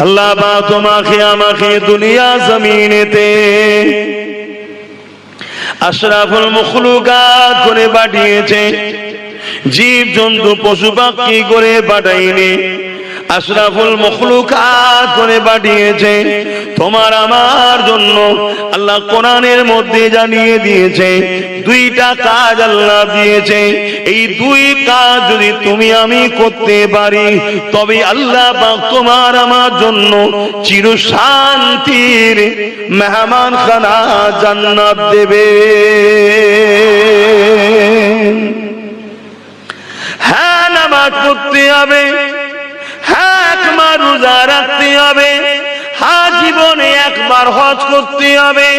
আল্লাহ বা তোমাকে আমাকে দুনিয়া জমিনেতে আশরাফুল মখলুকাত করে পাঠিয়েছে, জীব জন্তু পশু পাখি করে পাঠাইনি, আশরাফুল মখলুকাত করে পাঠিয়েছে তোমার আমার জন্য। আল্লাহ কোরআনের মধ্যে জানিয়ে দিয়েছে দুইটা কাজ আল্লাহ দিয়েছে, এই দুই কাজ যদি তুমি আমি করতে পারি তবে আল্লাহ পাক তোমার আমার জন্য চির শান্তির মেহমানখানা জান্নাত দেবে। হ্যাঁ, নামাজ পড়তে হবে, হ্যাঁ একবার রোজা রাখতে হবে, হ্যাঁ জীবনে একবার হজ করতে হবে।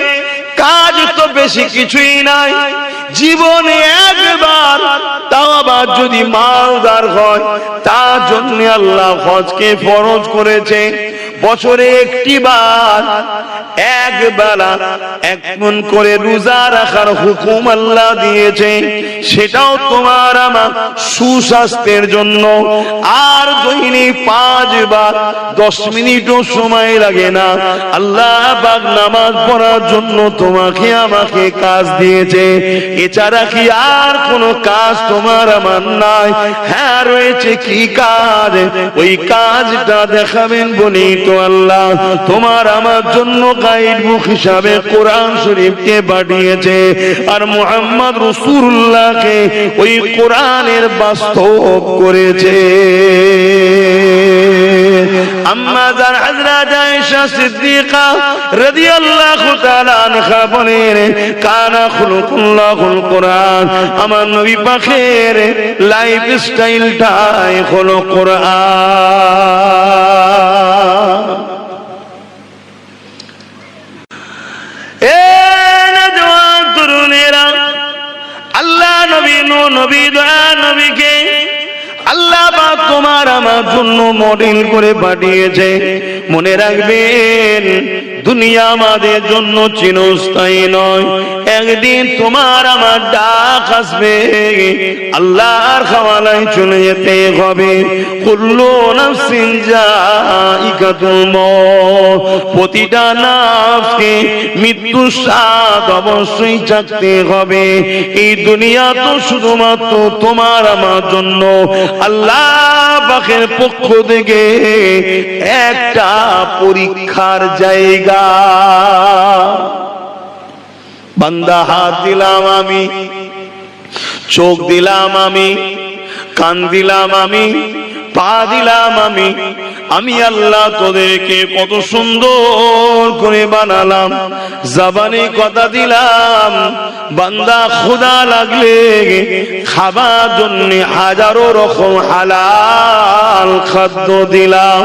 কাজ তো বেশি কিছুই নাই, জীবনে একবার, তাও আবার যদি মালদার হয় তার জন্য আল্লাহ হজকে ফরজ করেছে। বছরে একটি বার এক বেলা এক মন করে রোজা রাখার হুকুম আল্লাহ দিয়েছে, সেটাও তোমার আমার সুস্বাস্থ্যের জন্য। আর দৈনিক 5 বার 10 মিনিটও সময় লাগে না, আল্লাহ পাক নামাজ পড়ার জন্য তোমাকে আমাকে কাজ দিয়েছে। এছাড়া কি আর কোন কাজ তোমার আমার নাই? হ্যাঁ রয়েছে, কি কাজ? ওই কাজটা দেখাবেন বলি তো আল্লাহ তোমার আমার জন্য গাইড বুক হিসাবে কোরআন শরীফকে পাঠিয়েছে, আর মুহাম্মদ রাসূলুল্লাহকে ওই কোরআনের বাস্তব করেছে। আম্মা জান হযরত আয়েশা সিদ্দিকা রাদিয়াল্লাহু তাআলা আনহা বলেন, কানা খুলুকুল্লাহুল কোরআন, আমার নবী পাকের লাইফ স্টাইলটাই হলো কোরআন। আল্লাহ নবী নবী দয়া নবীকে আল্লাহ পাক তোমার আমার জন্য মডেল করে পাঠিয়েছে। মনে রাখবেন, দুনিয়া আমাদের জন্য চিরস্থায়ী নয়, একদিন তোমার আমার ডাক আসবে, আল্লাহর হাওয়ালায় চলে যেতে হবে। কুল্লু নাফসিন যায়িকাতুল মউত, প্রতিটা নাফসকে মৃত্যুর স্বাদ অবশ্যই চাখতে হবে। এই দুনিয়া তো শুধুমাত্র তোমার আমার জন্য আল্লাহ পাকের পক্ষ থেকে একটা পরীক্ষার জায়গা। বান্দা, হাত দিলাম আমি, চোখ দিলাম আমি, কান দিলাম আমি, পা দিলাম আমি, আমি আল্লাহ তোদেরকে কত সুন্দর করে বানালাম, জবানে কথা দিলাম। বান্দা, ক্ষুধা লাগলে খাবার জন্য হাজারো রকম হালাল খাদ্য দিলাম।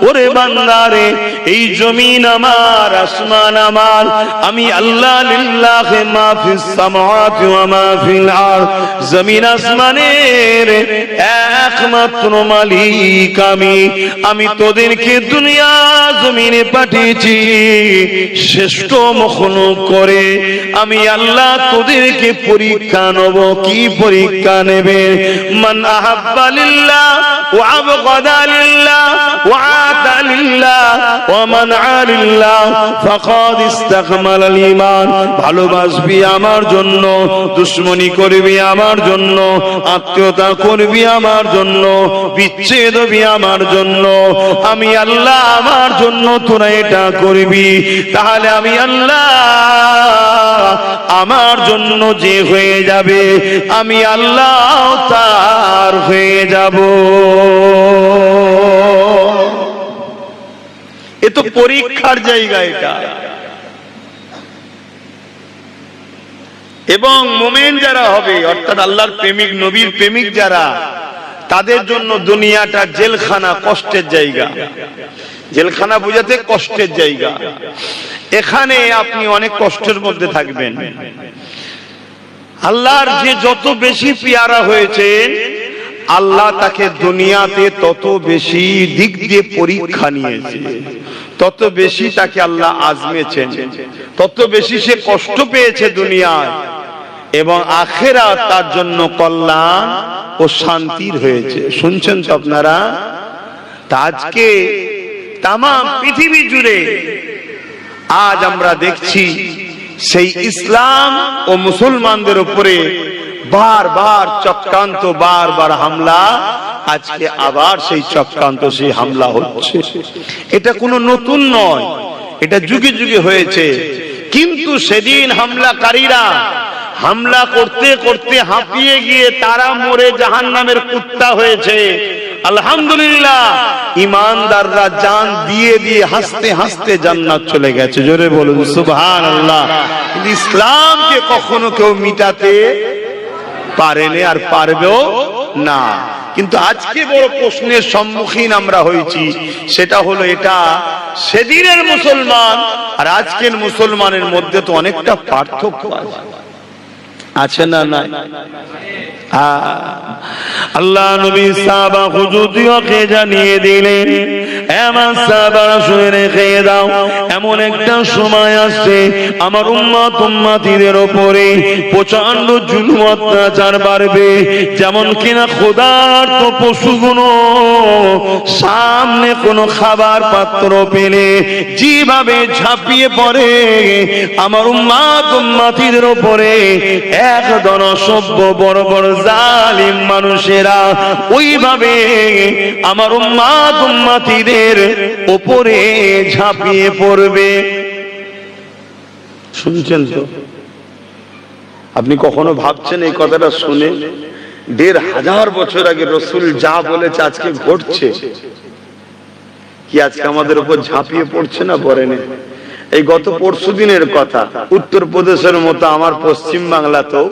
ওরে বান্দারে, এই জমিন আমার, আসমান আমার, আমি আল্লাহ লিল্লাহি মা ফিস সামাওয়াতি ওয়া মা ফিল আরদ, জমিন আসমানের একমাত্র মালিক আমি তোদেরকে দুনিয়া জমিনে পাঠিয়েছি শ্রেষ্ঠ মখলুক করে। আমি আল্লাহ তোদেরকে পরীক্ষা নেব। কি পরীক্ষা নেবে? মান আহাব্বা লিল্লাহ ওয়া আবগাদা লিল্লাহ ওয়া আতা লিল্লাহ ওয়া মানআ লিল্লাহ ফাকাদ ইসতাকমালাল ঈমান। ভালোবাসবি আমার জন্য, দুশমনি করবি আমার জন্য, আত্মীয়তা করবি আমার জন্য, বিচ্ছেদ হবি আমার জন্য, আমি আল্লাহ আমার জন্য তোরা এটা করবি, তাহলে আমি আল্লাহ আমার জন্য যে হয়ে যাবে আমি আল্লাহ তার হয়ে যাব। এ তো পরীক্ষার জায়গা এটা। এবং মুমিন যারা হবে, অর্থাৎ আল্লাহর প্রেমিক, নবীর প্রেমিক যারা, তাদের জন্য দুনিয়াটা জেলখানা, কষ্টের জায়গা। জেলখানা বুঝাতে কষ্টের জায়গা। এখানে আপনি অনেক কষ্টের মধ্যে থাকবেন। আল্লাহর যে যত বেশি পেয়ারা হয়েছে, আল্লাহ তাকে দুনিয়াতে তত বেশি দিক দিয়ে পরীক্ষা নিয়েছে, তত বেশি তাকে আল্লাহ আজমেছেন, তত বেশি সে কষ্ট পেয়েছে দুনিয়ায়। এবং আখিরাত তার জন্য কল্যাণ ও শান্তির হয়েছে। শুনছেন তো আপনারা? তা আজকে তাম পৃথিবী জুড়ে আজ আমরা দেখছি সেই ইসলাম ও মুসলমানদের উপরে বারবার চক্রান্ত, বারবার হামলা। আজকে আবার সেই চক্রান্ত, সেই হামলা হচ্ছে। এটা কোনো নতুন নয়, এটা যুগে যুগে হয়েছে। কিন্তু সেদিন হামলাকারীরা হামলা করতে করতে হাঁপিয়ে গিয়ে তারা মরে জাহান্নামের কুত্তা হয়েছে। আলহামদুলিল্লাহ, ইমানদাররা জান দিয়ে দিয়ে হাসতে হাসতে জান্নাত চলে গেছে। জোরে বলুন সুবহানাল্লাহ। কিন্তু ইসলামকে কখনো কেউ মিটাতে পারেনি, আর পারবেও না। কিন্তু আজকে বড় প্রশ্নের সম্মুখীন আমরা হয়েছি, সেটা হলো এটা সেদিনের মুসলমান আর আজকের মুসলমানের মধ্যে তো অনেকটা পার্থক্য আছে না? নাই? আল্লাহ নবী সাহাবা হুজুরকে জানিয়ে দিলেন, আমার সাহাবারা শুনে রেখে দাও, এমন একটা সময় আসছে আমার উম্মত উম্মতিদের উপরে প্রচন্ড জুলুম অত্যাচার বাড়বে। যেমন কিনা ক্ষুধার্ত পশুগুলো সামনে কোনো খাবার পাত্র পেলে যেভাবে ঝাঁপিয়ে পড়ে, আমার উম্মত উম্মতিদের উপরে একদল অসভ্য বড় বড় জালিম মানুষেরা ওইভাবে আমার উম্মত উম্মতিদের উপরে ঝাঁপিয়ে পড়বে। শুনছেন তো? আপনি কখনো ভাবছেন এই কথাটা শুনে ১৫০০ বছর আগে রাসূল যা বলেছে আজকে ঘটছে কি? আজকে আমাদের উপর ঝাঁপিয়ে পড়ছে না? পড়েনি? এই গত পরশু দিনের কথা, উত্তরপ্রদেশের মতো আমার পশ্চিম বাংলাতেও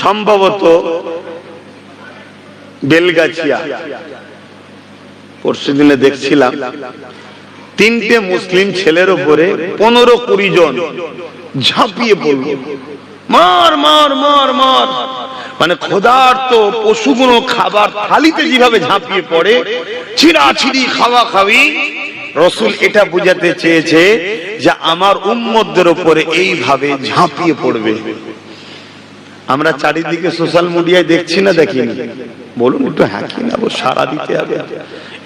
সম্ভবত বেলগাছিয়া, পরশু দিনে দেখছিলাম 3টে মুসলিম ছেলের উপরে 15-20 জন ঝাঁপিয়ে পড়ল, মার মার মার মার। মানে ক্ষুধার্ত পশুগুলো খাবার থালিতে যেভাবে ঝাঁপিয়ে পড়ে, ছিঁড়াছিঁড়ি খাওয়া খাওয়ি। রাসূল এটা বুঝাতে চেয়েছে যে আমার উম্মতদের উপরে এইভাবে ঝাঁপিয়ে পড়বে। আমরা চারিদিকে সোশ্যাল মিডিয়ায় দেখছি না? দেখিনি? বলুন একটু হ্যাঁ কি না? সারা দিতে হবে।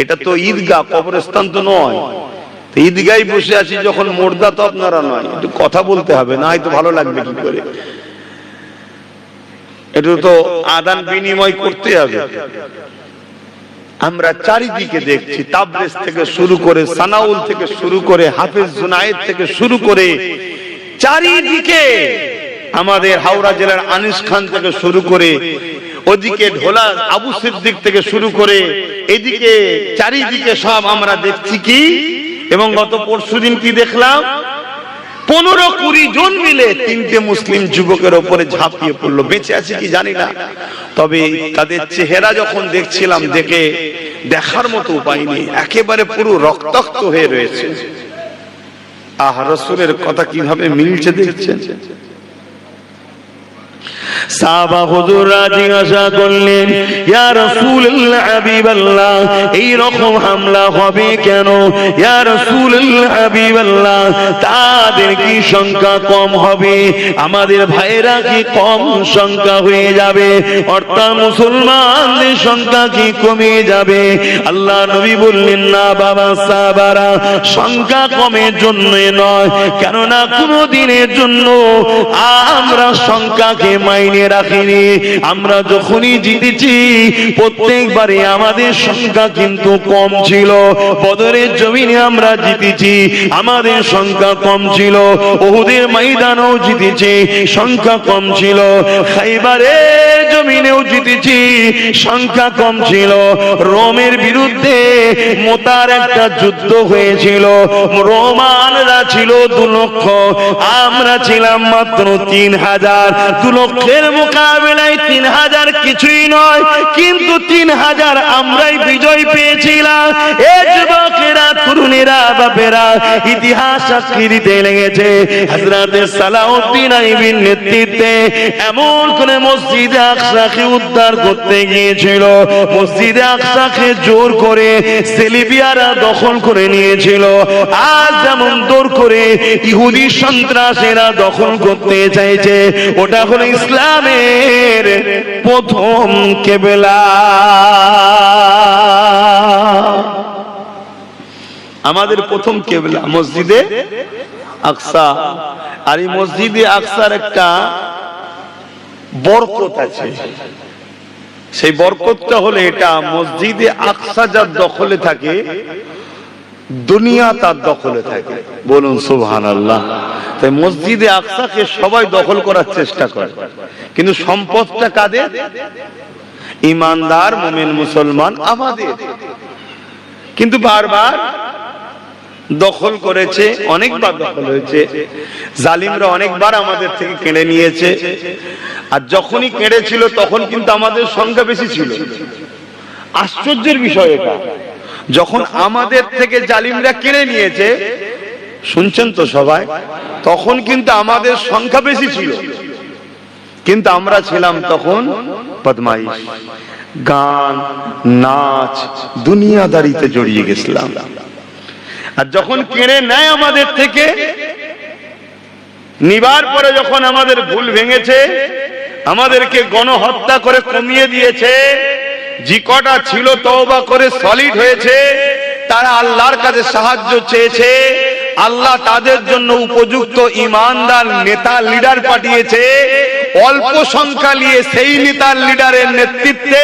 এটা তো ঈদগাহ, কবরস্থান তো নয়। ঈদগায় বসে আছি যখন, মোর্দা তো আপনারা নয়। একটু কথা বলতে হবে, না হয়তো ভালো লাগবে কি করে? একটু তো আদান বিনিময় করতে হবে। আমরা চারিদিকে দেখছি, তাবরেজ থেকে শুরু করে, সানাউল থেকে শুরু করে, হাফেজ জুনায়েদ থেকে শুরু করে, চারিদিকে আমাদের হাওড়া জেলার আনিস খান থেকে শুরু করে, ওদিকে ঢোলা আবু সিদ্দিক থেকে শুরু করে, এদিকে চারিদিকে সব আমরা দেখছি কি। এবং গত পরশুদিন কি দেখলাম? 15-20 জন মিলে 3টে মুসলিম যুবকের উপরে ঝাঁপিয়ে পড়লো। বেঁচে আছে কি জানি না, তবে তাদের চেহারা যখন দেখছিলাম, দেখে দেখার মতো উপায় নেই, একেবারে পুরো রক্তাক্ত হয়ে রয়েছে। আহ, রাসূলের কথা কিভাবে মিলছে দেখছেন। সাহাবা হুজুররা জিজ্ঞাসা করলেন, ইয়া রাসূলুল্লাহ, হাবিবাল্লাহ, এই রকম হামলা হবে কেন? ইয়া রাসূলুল্লাহ, হাবিবাল্লাহ, তাদের কি সংখ্যা কম হবে? আমাদের ভাইরা কি কম সংখ্যা হয়ে যাবে? অর্থাৎ মুসলমানদের সংখ্যা কি কমে যাবে? আল্লাহ নবী বললেন, না বাবা সাহাবারা, সংখ্যা কমের জন্য নয়, কেননা কোনো দিনের জন্য আমরা সংখ্যাকে মাইনে রাখিনি। আমরা যখনই জিতেছি প্রত্যেকবারে আমাদের সংখ্যা কিন্তু কম ছিল। বদরের জমিনে আমরা জিতেছি, আমাদের সংখ্যা কম ছিল। উহুদের ময়দানেও জিতেছি, সংখ্যা কম ছিল। খাইবারের জমিনেও জিতেছি, সংখ্যা কম ছিল। রোমের বিরুদ্ধে মোতার একটা যুদ্ধ হয়েছিল, রোমানরা ছিল 2 লক্ষ, আমরা ছিলাম মাত্র 3000। 2 লক্ষের মোকাবেলায় 3000 কিছুই নয়, কিন্তু 3000 আমরাই বিজয় পেয়েছিলাম। এই যুবকেরা, তরুণেরা, বাপেরা ইতিহাস সাক্ষী দিতে লেগেছে। হযরত সালাউদ্দিন আইবির নেতৃত্বে এমন করে মসজিদে আকসাকে উদ্ধার করতে গিয়েছিল। মসজিদে আকসাকে জোর করে সেলিবিয়ারা দখল করে নিয়েছিল। আজ যেমন জোর করে ইহুদি সন্ত্রাসীরা দখল করতে চাইছে, ওটা হলো ইসলামের প্রথম কেবলা। আমাদের প্রথম কিবলা মসজিদে আকসা। আর এই মসজিদে আকসার একটা বরকত আছে। সেই বরকতটা হলো এটা, মসজিদে আকসা যার দখলে থাকে দুনিয়া তার দখলে থাকে। বলুন সুবহানাল্লাহ। তাই মসজিদে আকসাকে সবাই দখল করার চেষ্টা করে, কিন্তু সম্পদটা কাদের? ঈমানদার মুমিন মুসলমান আমাদের। কিন্তু বারবার দখল করেছে, অনেকবার দখল হয়েছে, জালিমরা অনেকবার আমাদের থেকে কেড়ে নিয়েছে। আর যখনই কেড়েছিল তখন কিন্তু আমাদের সংখ্যা বেশি ছিল। আশ্চর্যের বিষয় এটা, যখন আমাদের থেকে জালিমরা কেড়ে নিয়েছে, শুনছেন তো সবাই, তখন কিন্তু আমাদের সংখ্যা বেশি ছিল, কিন্তু আমরা ছিলাম তখন বদমাইশ, গান, নাচ, দুনিয়াদারিতে জড়িয়ে গেছিলাম। আর যখন কেড়ে নেয় আমাদের থেকে, নিবার পরে যখন আমাদের ভুল ভেঙেছে, আমাদেরকে গণহত্যা করে কমিয়ে দিয়েছে, যে কটা ছিল তওবা করে সলিড হয়েছে, তারা আল্লাহর কাছে সাহায্য চেয়েছে, আল্লাহ তাদের জন্য উপযুক্ত ঈমানদার নেতা লিডার পাঠিয়েছে। অল্প সংখ্যা নিয়ে সেই নেতার লিডারের নেতৃত্বে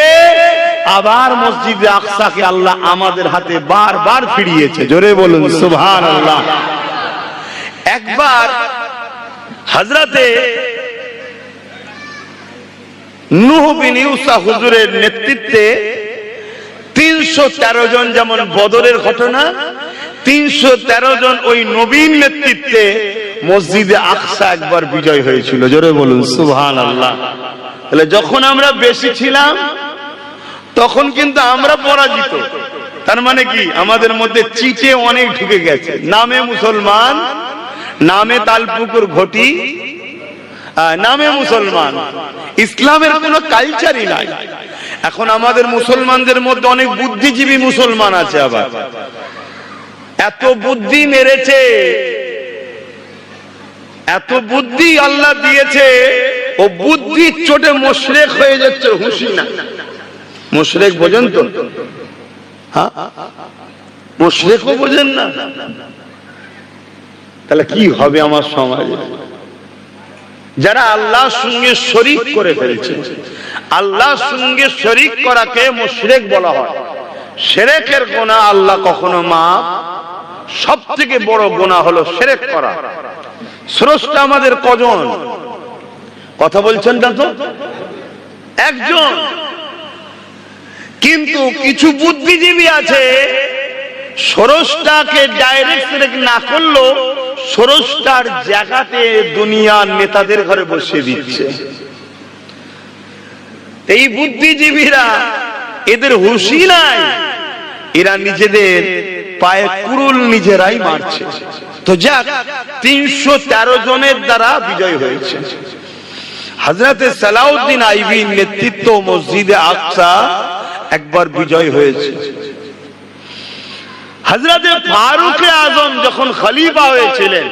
আবার মসজিদে আকসাকে আল্লাহ আমাদের হাতে বারবার ফিরিয়েছে। জোরে বলুন সুবহানাল্লাহ। একবার হযরতে নূহ বিন ইউসা হুজুরের নেতৃত্বে 313 জন, যেমন বদরের ঘটনা, 313 জন ওই নবীর নেতৃত্বে মসজিদে আকসা একবার বিজয় হয়েছিল। জোরে বলুন সুবহানাল্লাহ। তাহলে যখন আমরা বেশি ছিলাম তখন কিন্তু আমরা পরাজিত। তার মানে কি, আমাদের মধ্যে চিটে অনেক ঢুকে গেছে। নামে মুসলমান, নামে তালপুকুর ঘটি, নামে মুসলমান, ইসলামের কোনো কালচারই নাই। এখন আমাদের মুসলমানদের মধ্যে অনেক বুদ্ধিজীবী মুসলমান আছে, আবার এত বুদ্ধি মেরেছে, এত বুদ্ধি আল্লাহ দিয়েছে, ও বুদ্ধির চোটে মুশরিক হয়ে যাচ্ছে। হুঁশি না, মুশরিক বোঝেন তো? হ্যাঁ, মুশরিকও বোঝেন না, তাহলে কি হবে আমার সমাজে? যারা আল্লাহর সঙ্গে শরীক করে ফেলছে। আল্লাহর সঙ্গে শরীক করাকে মুশরিক বলা হয়। শিরকের গুনাহ আল্লাহ কখনো মাফ, সবথেকে বড় গুনাহ হলো শিরক করা। স্রষ্টা আমাদের কজন? কথা বলছেন না তো? একজন। কিন্তু কিছু বুদ্ধিজীবী আছে, স্রষ্টাকে ডাইরেক্ট শিরক না করলেও স্রষ্টার জায়গাতে দুনিয়ার নেতাদের ঘরে বসিয়ে দিচ্ছে। এই বুদ্ধিজীবীরা, এদের হুঁশই নাই, এরা নিজেদের পায়ে কুরুল নিজেরাই মারছে। তো যাক, 313 জনের দ্বারা বিজয় হয়েছে। হযরতে সালাউদ্দিন আইবির নেতৃত্ব মসজিদে আকসা একবার বিজয় হয়েছে। হযরতে ফারুক আজম যখন খলিফা হয়েছিলেন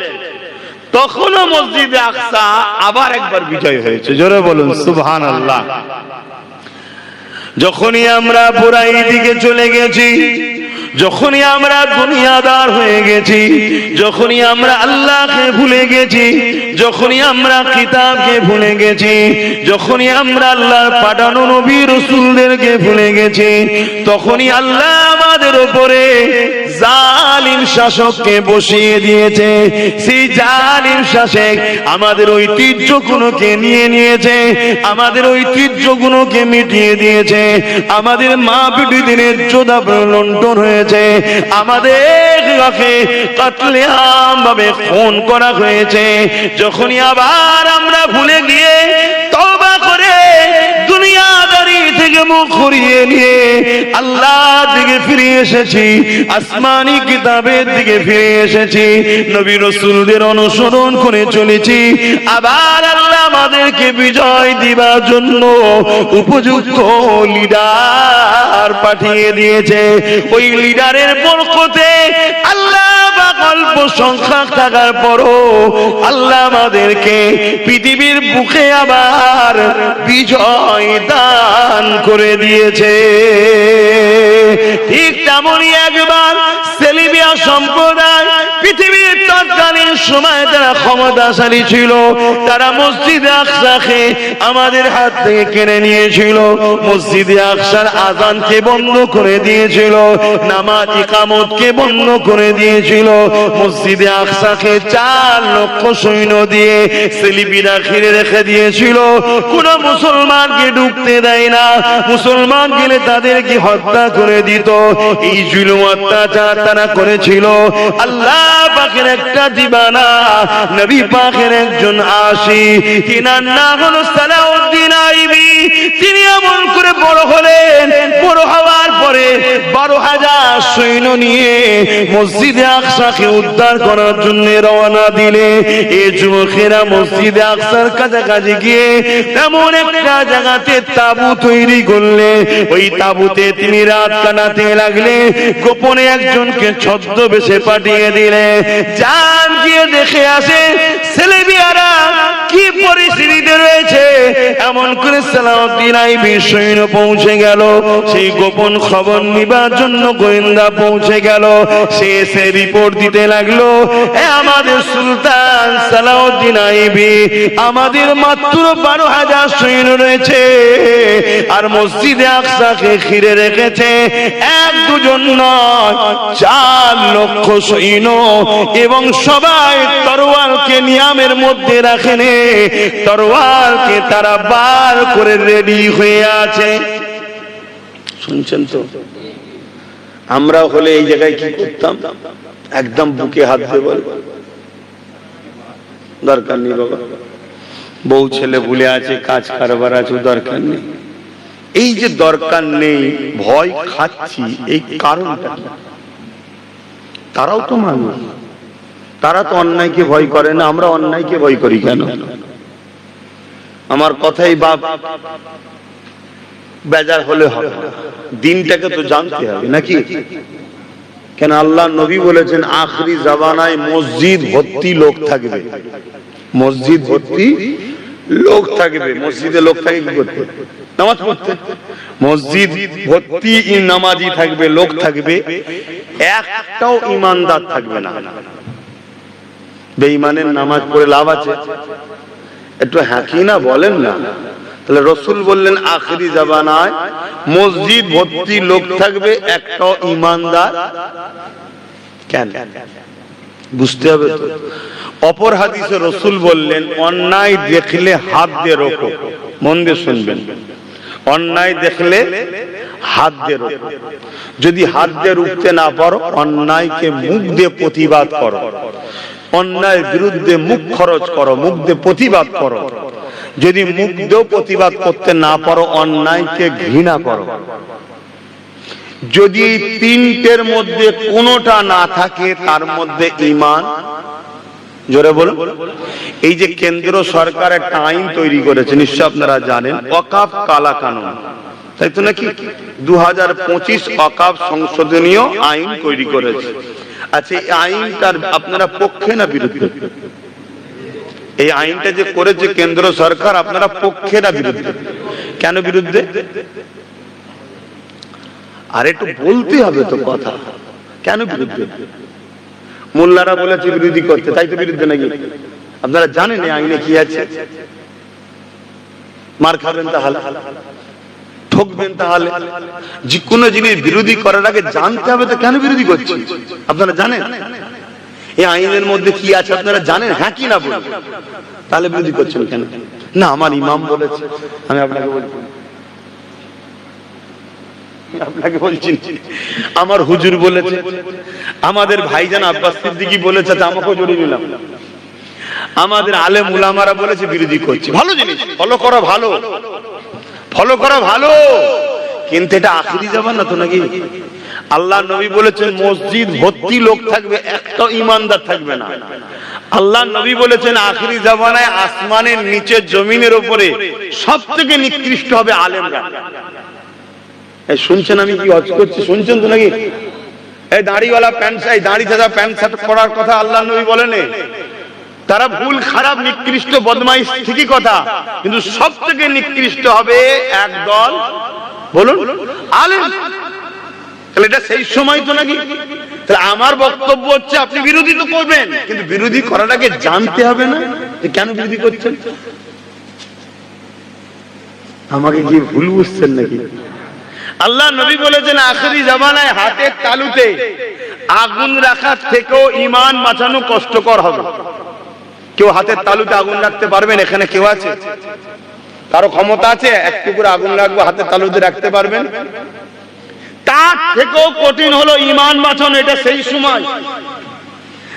তখনও মসজিদে আকসা আবার একবার বিজয় হয়েছে। জোরে বলুন সুবহানাল্লাহ। যখনই আমরা বুরাই দিকে চলে গেছি, যখনই আমরা দুনিয়াদার হয়ে গেছি, যখনই আমরা আল্লাহকে ভুলে গেছি, যখনই আমরা কিতাবকে ভুলে গেছি, যখনই আমরা আল্লাহর পাঠানো নবী রাসূলদেরকে ভুলে গেছি, তখনই আল্লাহ আমাদের উপরে জালিম শাসককে বসিয়ে দিয়েছে। সেই জালিম শাসক আমাদের ঐতিহ্যগুলোকে নিয়ে নিয়েছে, আমাদের ঐতিহ্যগুলোকে মিটিয়ে দিয়েছে, আমাদের মা বেটিদের ইজ্জত লুণ্ঠন হয়েছে, আমাদেরকে কতলে আম ভাবে খুন করা হয়েছে। যখনই আবার আমরা ভুলে গিয়ে তওবা করে দুনিয়াদারি থেকে মুখ ঘুরিয়ে নিয়ে আল্লাহ দিকে ফিরে এসেছি, আসমানি কিতাবের দিকে ফিরে এসেছি, নবী রাসূলদের অনুসরণ করে চলেছি, আবার আল্লাহ আমাদেরকে বিজয় দিবার জন্য উপযুক্ত লিডার পাঠিয়ে দিয়েছে। ওই লিডারের বরকতে আল্লাহ অল্প সংখ্যা থাকার পরও আল্লাহ আমাদেরকে পৃথিবীর বুকে আবার বিজয় দান করে দিয়েছে। ঠিক তেমনই একবার সেলিবিয়া সম্প্রদায় পৃথিবীর তৎকালীন সময় যারা ক্ষমতাশালী ছিল, তারা মসজিদে আকসাকে আমাদের হাত থেকে কেড়ে নিয়েছিল। মসজিদে আকসার আযানকে বন্ধ করে দিয়েছিল, নামাজ ইকামতকে বন্ধ করে দিয়েছিল। মসজিদে আকসাকে 4 লক্ষ সৈন্য দিয়ে সেলিবিরা ঘিরে রেখে দিয়েছিল। কোন মুসলমানকে ঢুকতে দেয় না, মুসলমান গেলে তাদেরকে হত্যা করে দিত। এই জুলুম অত্যাচার তারা করেছিল। আল্লাহ পাকের একটা দিবানা, নবী পাকের একজন আশিক, তিনার নাম হলো সালাউদ্দিন আইবি। তিনি এমন করে বড় হলেন, বড় হওয়ার পরে 12,000 সৈন্য নিয়ে মসজিদে আকসাকে উদ্ধার করার জন্য রওনা দিলে এই যুবকেরা মসজিদে আকসার কাছাকাছি গিয়ে এমন একটা জায়গাতে তাবু তৈরি করলে, ওই তাবুতে তিনি রাত কাটাতে লাগলে। গোপনে একজনকে ছদ্মবেশে পাঠিয়ে দিলে, যান গিয়ে দেখে আসে সেলেবিয়ারা কি পরিস্থিতিতে রয়েছে। এমন করে সালাউদ্দিন আইবি সৈন্য পৌঁছে গেল। সেই গোপন খবর নিবার জন্য গোয়েন্দা পৌঁছে গেল। সে এসে রিপোর্ট দিতে লাগলো, আমাদের সুলতান সালাউদ্দিন আইবি আমাদের মাত্র 12,000 সৈন্য রয়েছে, আর মসজিদে আকসাকে ঘিরে রেখেছে 1-2 নয়, 4 লক্ষ সৈন্য, এবং সবাই তরোয়ালকে নিয়ামের মধ্যে রাখেন। তরোয়ালকে তারা বার করে রেডি হয়ে আছে। শুনছেন তো? আমরা হলে এই জায়গায় কি করতাম? একদম বুকে হাত দিয়ে বল, দরকার নেই বাবা, বউ ছেলে ভুলে আছে, কাজ কারবার আছে, দরকার নেই। এই যে দরকার নেই, ভয় খাচ্ছি, এই কারণটা তারাও তো মানুষ, তারা তো অন্যায়কে ভয় করে না, আমরা অন্যায়কে ভয় করি কেন? আমার কথাই বাপ বেজার হলে হবে, দিনটাকে তো জানতে হবে নাকি? কেন আল্লাহ নবী বলেছেন আখরি জামানায় মসজিদ ভর্তি লোক থাকবে, মসজিদ ভর্তি লোক থাকবে। মসজিদে লোক থাকে কি করতে? নামাজ পড়তে। মসজিদ ভর্তি নামাজি থাকবে, লোক থাকবে, একটাও ইমানদার থাকবে না। বেঈমানের নামাজ পড়ে লাভ আছে? একটু হ্যাঁ কি না বলেন না। তাহলে রাসূল বললেন আখরি জামানায় মসজিদ ভর্তি লোক থাকবে, একটাও ইমানদার কেন? বুঝতে হবে তো। অপর হাদিসে রাসূল বললেন অন্যায় দেখলে হাত দিয়ে রোকো। মন দিয়ে শুনবেন, অন্যায় দেখলে হাত দিয়ে রোকো। যদি হাত দিয়ে রুখতে না পারো, অন্যায়কে মুখ দিয়ে প্রতিবাদ করো, অন্যায়ের বিরুদ্ধে মুখ খরচ করো, মুখ দিয়ে প্রতিবাদ করো। যদি মুখ দিয়েও প্রতিবাদ করতে না পারো, অন্যায়কে ঘৃণা করো। যদি এই তিনটের মধ্যে কোনোটা না থাকে, তার মধ্যে ঈমান। জোরে বলুন। এই যে কেন্দ্র সরকার একটা আইন তৈরি করেছে, নিশ্চয় আপনারা জানেন, ওয়াকফ কালা কানুন, তাই তো নাকি? 2025 ওয়াকফ সংশোধনীয় আইন তৈরি করেছে। আচ্ছা, এই আইনটার আপনারা পক্ষে না বিরুদ্ধে? এই আইনটা যে করেছে কেন্দ্র সরকার, আপনারা পক্ষে না বিরুদ্ধে? কেন বিরুদ্ধে? আর একটু বলতে হবে তো কথা, কেন বিরুদ্ধে? মোল্লারা বলেছে বিরোধী করতে, তাই তো বিরুদ্ধে নাকি? আপনারা জানেন এই আইনে কি আছে? মার খাবেন তাহলে, ঠকবেন তাহলে। যে কোনো জিনিস বিরোধী করার আগে জানতে হবে তো কেন বিরোধী করছি। আপনারা জানেন এই আইনের মধ্যে কি আছে? আপনারা জানেন? হ্যাঁ কি না বলুন। তাহলে বিরোধী করছেন কেন? না আমার ইমাম বলেছে। আমি আপনাকে বলছি, আপনাকে বলছি, আমার হুজুর বলেছে, আমাদের ভাইজান আব্বাস সিদ্দিকী বলেছে, আমাকেও জড়িয়ে নিলাম। আমাদের আলেম উলামারা বলেছে, বিরোধী করছি। ভালো জিনিস, ফলো করা ভালো, ফলো করা ভালো, কিন্তু এটা আখিরি জামানা তো নাকি? আল্লাহ নবী বলেছেন মসজিদ ভর্তি লোক থাকবে, একটা ইমানদার থাকবে না। আল্লাহ নবী বলেছেন আখিরি জামানায় আসমানের নিচে জমিনের উপরে সবথেকে নিকৃষ্ট হবে আলেমরা। এই শুনছেন আমি কি ওয়াজ করছি? শুনছেন তো নাকি? এই দাড়িওয়ালা প্যান্ট, এই দাড়ি ছাড়া প্যান্ট শার্ট পরার কথা আল্লাহ নবী বলেন। তারা ভুল, খারাপ, নিকৃষ্ট, বদমাইশ, ঠিকই কথা, কিন্তু সবথেকে নিকৃষ্ট হবে একদল, বলুন, আলেম। তাহলে এটা সেই সময় তো নাকি? তাহলে আমার বক্তব্য হচ্ছে আপনি বিরোধী তো করবেন, কিন্তু বিরোধী করার আগে জানতে হবে না যে কেন বিরোধী করছেন। আমাকে কি ভুল বুঝছেন নাকি? আল্লাহ নবী বলেছেন আখেরি জামানায় হাতের তালুতে আগুন রাখার থেকেও ঈমান বাঁচানো কষ্টকর হবে। কেউ হাতের তালুতে আগুন রাখতে পারবেন? এখানে কেউ আছে? কারো ক্ষমতা আছে একটু করে আগুন রাখবো হাতের তালুতে রাখতে পারবেন? তার থেকেও কঠিন হলো ঈমান বাঁচানো। এটা সেই সময়।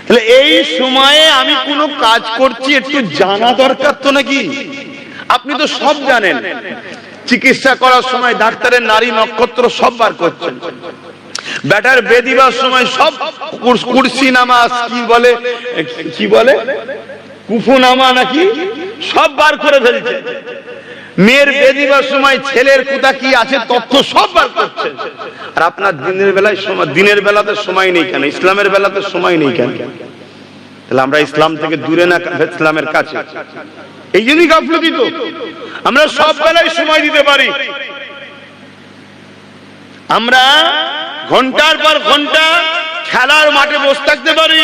তাহলে এই সময়ে আমি কোনো কাজ করছি একটু জানা দরকার তো নাকি? আপনি তো সব জানেন। চিকিৎসা করার সময় ডাক্তারের নারী নক্ষত্র সব বার করছেন, ব্যাটার বেদিবার সময় সব কুরসি নামাজ কি বলে কুফু নামা নাকি সব বার করে ফেলছে। মেয়ের বেদিবার সময় ছেলের কোথা কি আছে তথ্য সব বার করছে। আর আপনার দিনের বেলাতে সময় নেই কেন? ইসলামের বেলাতে সময় নেই কেন? তাহলে আমরা ইসলাম থেকে দূরে না ইসলামের কাছে? এই জন্যই গাফলতি। তো আমরা সব বেলায় সময় দিতে পারি। আমরা ঘন্টার পর ঘন্টা খেলার মাঠে বসে থাকতে পারি।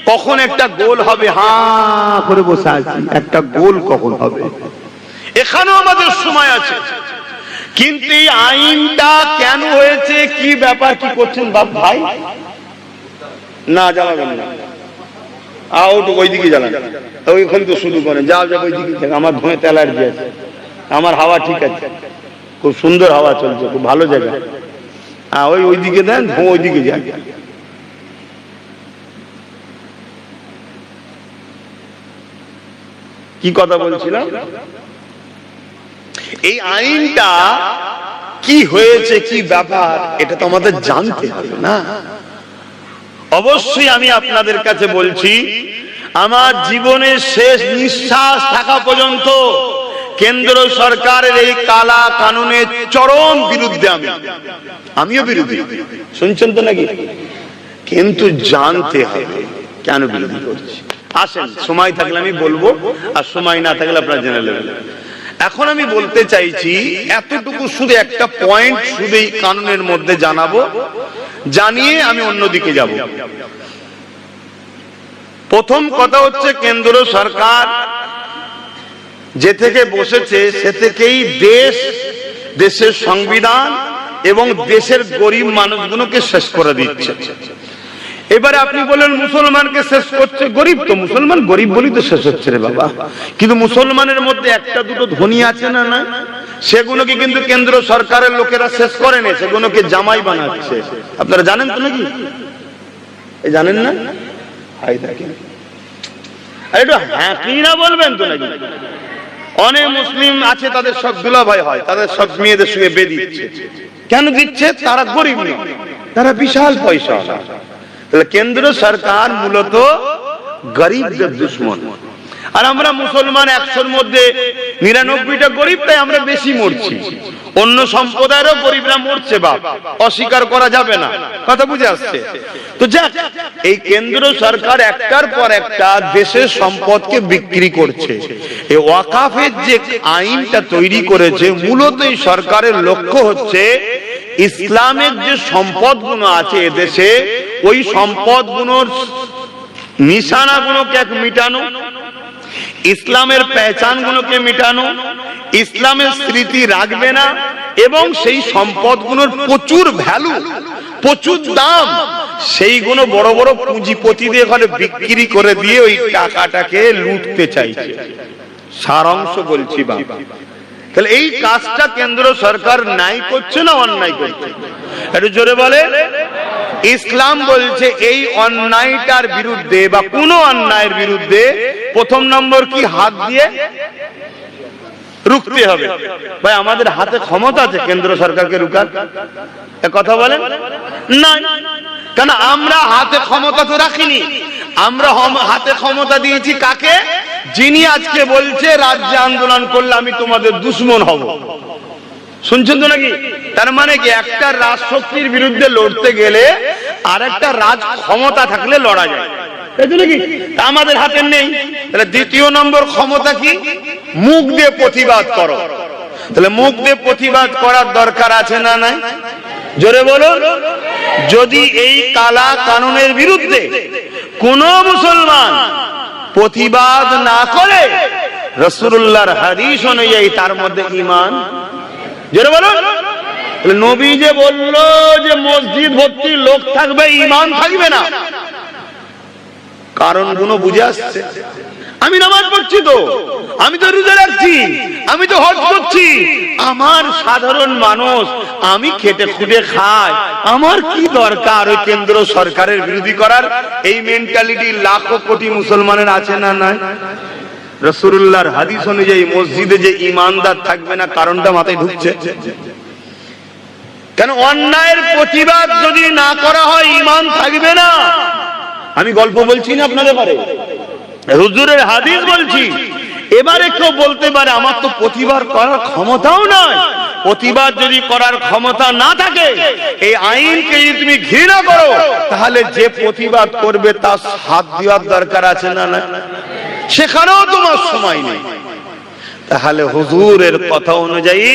কখন একটা গোল হবে হা করে বসে আছি, একটা গোল কখন হবে, এখানেও আমাদের সময় আছে। কিন্তু এই আইনটা কেন হয়েছে, কি ব্যাপার, কি করছেন বাপ ভাই? না জ্বালাবেন না, ওইদিকে জ্বালান। ওইখানে তো শুরু করেন, যাও যাও ওইদিকে। আমার ধোঁয়াতে অ্যালার্জি আছে, আমার হাওয়া ঠিক আছে, খুব সুন্দর হাওয়া চলছে, খুব ভালো জায়গা। ওইদিকে দেন, ধোঁয়া ওইদিকে যান। কি কথা বলছিলাম? এই আইনটা কি হয়েছে, কি ব্যাপার, এটা তো আমাদের জানতে হবে না? অবশ্যই আমি আপনাদের কাছে বলছি, আমার জীবনের শেষ নিঃশ্বাস থাকা পর্যন্ত কেন্দ্র সরকারের এই কালা কানুনের চরম বিরুদ্ধে আমিও বিরোধী। শুনছেন তো নাকি? কিন্তু জানতে হবে কেন বিরোধী করছি। আসেন, সময় থাকলে আমি বলবো, আর সময় না থাকলে আপনারা জেনে নেবেন। এখন আমি বলতে চাইছি এতটুকু, শুধু একটা পয়েন্ট শুধু এই কানুনের মধ্যে জানাবো, জানিয়ে আমি অন্যদিকে যাব। প্রথম কথা হচ্ছে, কেন্দ্র সরকার যে থেকে বসেছে সে থেকেই দেশের সংবিধান এবং দেশের গরিব মানুষগুলোকে শেষ করে দিচ্ছে। এবারে আপনি বলেন মুসলমানকে শেষ করছে, গরিব তো মুসলমান গরিব বলি তো শেষ হচ্ছে রে বাবা। কিন্তু মুসলমানের মধ্যে একটা দুটো ধনী আছে না? না, সেগুলোকে কিন্তু কেন্দ্র সরকারের লোকেরা শেষ করেনি, সেগুলোকে জামাই বানাচ্ছে। আপনারা জানেন তো নাকি? জানেন না? একটু হ্যাঁ কি না বলবেন তো নাকি? অনেক মুসলিম আছে, তাদের সব দুলাভাই হয়, তাদের সব মেয়েদের সঙ্গে বিয়ে দিচ্ছে। কেন দিচ্ছে? তারা গরিব নয়, তারা বিশাল পয়সা। তাহলে কেন্দ্র সরকার মূলত গরিবদের দুশ্মন। আর আমরা মুসলমান 100-র মধ্যে 99টা গরিব, তাই আমরা বেশি মরছি। অন্য সম্প্রদায়েরও গরিবরা মরছে, বাপ, অস্বীকার করা যাবে না। কথা বুঝে আসছে তো? যাক, এই কেন্দ্র সরকার একটার পর একটা দেশের সম্পদকে বিক্রি করছে। এই ওয়াকাফের যে আইনটা তৈরি করেছে, মূলত এই সরকারের লক্ষ্য হচ্ছে ইসলামের যে সম্পদগুলো আছে এদেশে, ওই সম্পদগুলোর নিশানাগুলোকে মিটানো, ইসলামের পেহচানগুলোকে মিটানো, ইসলামের স্মৃতি রাখবে না, এবং সেই সম্পদগুলোর প্রচুর ভ্যালু, প্রচুর দাম, সেইগুলো বড় বড় পুঁজিপতিদের ঘরে বিক্রি করে দিয়ে ওই টাকাটাকে লুটতে চাইছে। সারাংশ বলছি বাবা। তাহলে এই কাজটা কেন্দ্র সরকার নাই করছে না অন্যায় করছে? একটু জোরে বলে। ইসলাম বলছে এই অন্যায়টার বিরুদ্ধে বা কোন অন্যায়ের বিরুদ্ধে প্রথম নম্বর কি? হাত দিয়ে রুখতে হবে। ভাই, আমাদের হাতে ক্ষমতা আছে কেন্দ্র সরকারকে রুখার? কথা বলেন না? কেন আমরা হাতে ক্ষমতা তো রাখিনি। আমরা হাতে ক্ষমতা দিয়েছি কাকে? যিনি আজকে বলছে রাজ্যে আন্দোলন করলে আমি তোমাদের দুশ্মন হব। শুনছেন তো নাকি? তার মানে কি, একটা রাজশক্তির বিরুদ্ধে লড়তে গেলে আর একটা রাজ ক্ষমতা থাকলে লড়া যায়, তাই তো নাকি? আমাদের হাতে নেই। তাহলে দ্বিতীয় নম্বর ক্ষমতা কি? মুখ দিয়ে প্রতিবাদ করো। তাহলে মুখ দিয়ে প্রতিবাদ করার দরকার আছে না নাই? জোরে বলো। যদি এই কালা কানুনের বিরুদ্ধে কোন মুসলমান প্রতিবাদ না করে, রাসূলুল্লাহর হাদিস অনুযায়ী তার মধ্যে ঈমান, জোরে বলো। নবী যে বললো যে মসজিদ ভর্তি লোক থাকবে, ঈমান থাকবে না, কারণগুলো বুঝে আসছে। আমি নামাজ পড়ছি তো, আমি তো রোজা রাখছি, আমি তো হজ করছি, আমার সাধারণ মানুষ, আমি খেটে খুঁটে খাই, আমার কি দরকার ওই কেন্দ্র সরকারের বিরোধী করার? এই মেন্টালিটি লাখো কোটি মুসলমানের আছে না নাই? রাসূলুল্লাহর হাদিস অনুযায়ী মসজিদে যে ঈমানদার থাকবে না, কারণটা মাথায় ঢুকছে কেন? অন্যায়ের প্রতিবাদ যদি না করা হয়, ঈমান থাকবে না। আমি গল্প বলছি না আপনাদের পারে, হুজুরের হাদিস বলছি। এবারে কেউ বলতে পারে আমার তো প্রতিবাদ করার ক্ষমতাও নয়। প্রতিবাদ যদি করার ক্ষমতা না থাকে, এই আইনকে যদি তুমি ঘৃণা করো, তাহলে যে প্রতিবাদ করবে তার হাত দেওয়ার দরকার আছে না? না, সেখানেও তোমার সময় নেই। তাহলে হুজুরের কথা অনুযায়ী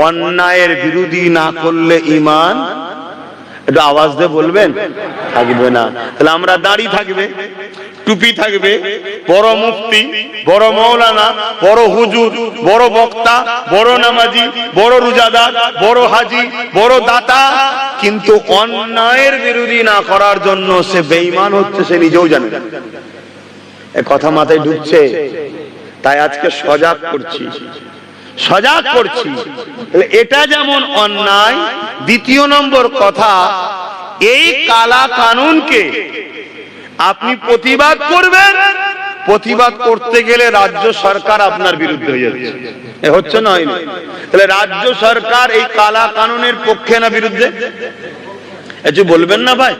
অন্যায়ের বিরোধী না করলে ঈমান, একটু আওয়াজ দিয়ে বলবেন, থাকবে না। তাহলে আমরা দাড়ি থাকবে, টুপি থাকবে, বড় মুফতি, বড় মৌলানা, বড় হুজুর, বড় বক্তা, বড় নামাজি, বড় রোজাদার, বড় হাজি, বড় দাতা, কিন্তু অন্যায়ের বিরোধী না করার জন্য সে বেঈমান হচ্ছে, সে নিজেও জানে না। এ কথা মাথায় ঢুকছে? তাই আজকে সজাগ করছি, সজাগ করছি। এটা যেমন অন্যায়। দ্বিতীয় নম্বর কথা, এই কালা কানুনকে আপনি প্রতিবাদ করবেন, প্রতিবাদ করতে গেলে রাজ্য সরকার আপনার বিরুদ্ধে হয়ে যাচ্ছে, এ হচ্ছে না? তাহলে রাজ্য সরকার এই কালা কানুনের পক্ষে না বিরুদ্ধে? একটু বলবেন না ভাই?